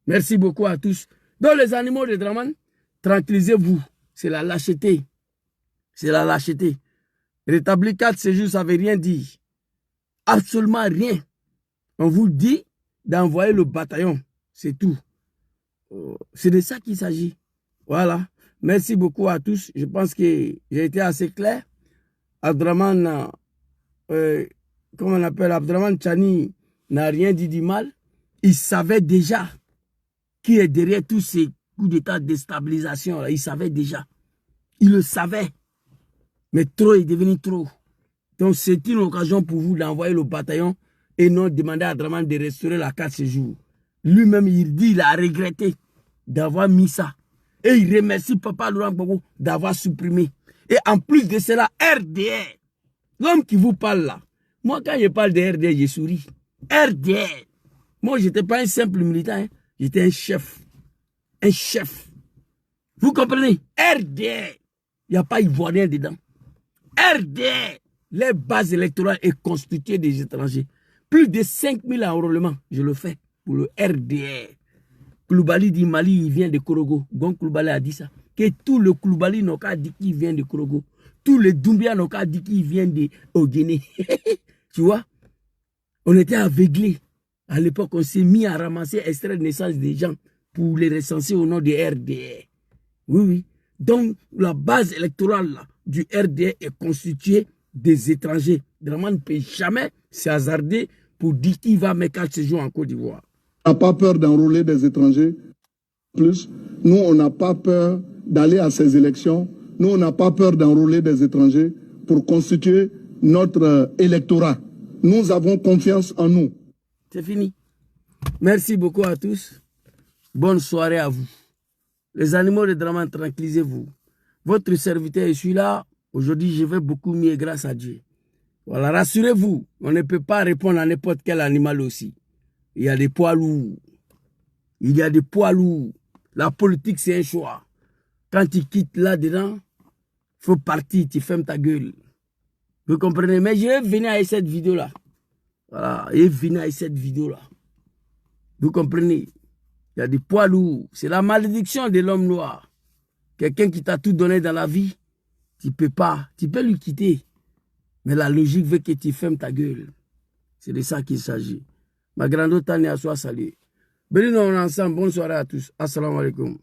Merci beaucoup à tous. Donc les animaux de Dramane, tranquillisez-vous. C'est la lâcheté. C'est la lâcheté. Rétablir 4 séjours, ça ne veut rien dire. Absolument rien. On vous dit d'envoyer le bataillon. C'est tout. C'est de ça qu'il s'agit. Voilà. Merci beaucoup à tous. Je pense que j'ai été assez clair. Abdraman, comment on appelle, Abdraman Tchani n'a rien dit du mal. Il savait déjà qui est derrière tous ces coups d'état de déstabilisation. Il savait déjà. Il le savait. Mais trop est devenu trop. Donc c'est une occasion pour vous d'envoyer le bataillon et non demander à Abdraman de restaurer la carte ce jour. Lui-même, il dit il a regretté d'avoir mis ça. Et il remercie Papa Laurent Gbagbo d'avoir supprimé. Et en plus de cela, RDR, l'homme qui vous parle là, moi quand je parle de RDR, je souris. RDR, moi je n'étais pas un simple militant, hein. J'étais un chef. Un chef. Vous comprenez? RDR, il n'y a pas ivoirien dedans. RDR, les bases électorales est constituée des étrangers. Plus de 5000 enrôlements, je le fais pour le RDR. Koulibaly dit Mali, il vient de Korogo. Gon Koulibaly a dit ça. Que tout le Koulibaly n'a qu'à dire qu'il vient de Korogo. Tous les Doumbia n'ont qu'à dire qu'il vient de Guinée. Tu vois? On était aveuglés. À l'époque, on s'est mis à ramasser extrait de naissance des gens pour les recenser au nom de RDR. Oui, oui. Donc, la base électorale là, du RDR est constituée des étrangers. Dramane ne peut jamais s'hasarder pour dire qu'il va mettre 4 séjours en Côte d'Ivoire. On n'a pas peur d'enrôler des étrangers. Plus, nous, on n'a pas peur d'aller à ces élections. Nous, on n'a pas peur d'enrôler des étrangers pour constituer notre électorat. Nous avons confiance en nous. C'est fini. Merci beaucoup à tous. Bonne soirée à vous. Les animaux de Dramane, tranquillisez-vous. Votre serviteur, je suis là. Aujourd'hui, je vais beaucoup mieux grâce à Dieu. Voilà, rassurez-vous. On ne peut pas répondre à n'importe quel animal aussi. Il y a des poids lourds. Il y a des poids lourds. La politique, c'est un choix. Quand tu quittes là-dedans, il faut partir, tu fermes ta gueule. Vous comprenez? Mais je vais venir avec cette vidéo-là. Voilà, je vais venir avec cette vidéo-là. Vous comprenez? Il y a des poids lourds. C'est la malédiction de l'homme noir. Quelqu'un qui t'a tout donné dans la vie, tu peux pas. Tu peux lui quitter. Mais la logique veut que tu fermes ta gueule. C'est de ça qu'il s'agit. Ma grande Tania soit saluée. Bienvenue ensemble. Bonne soirée à tous. Assalamu alaikum.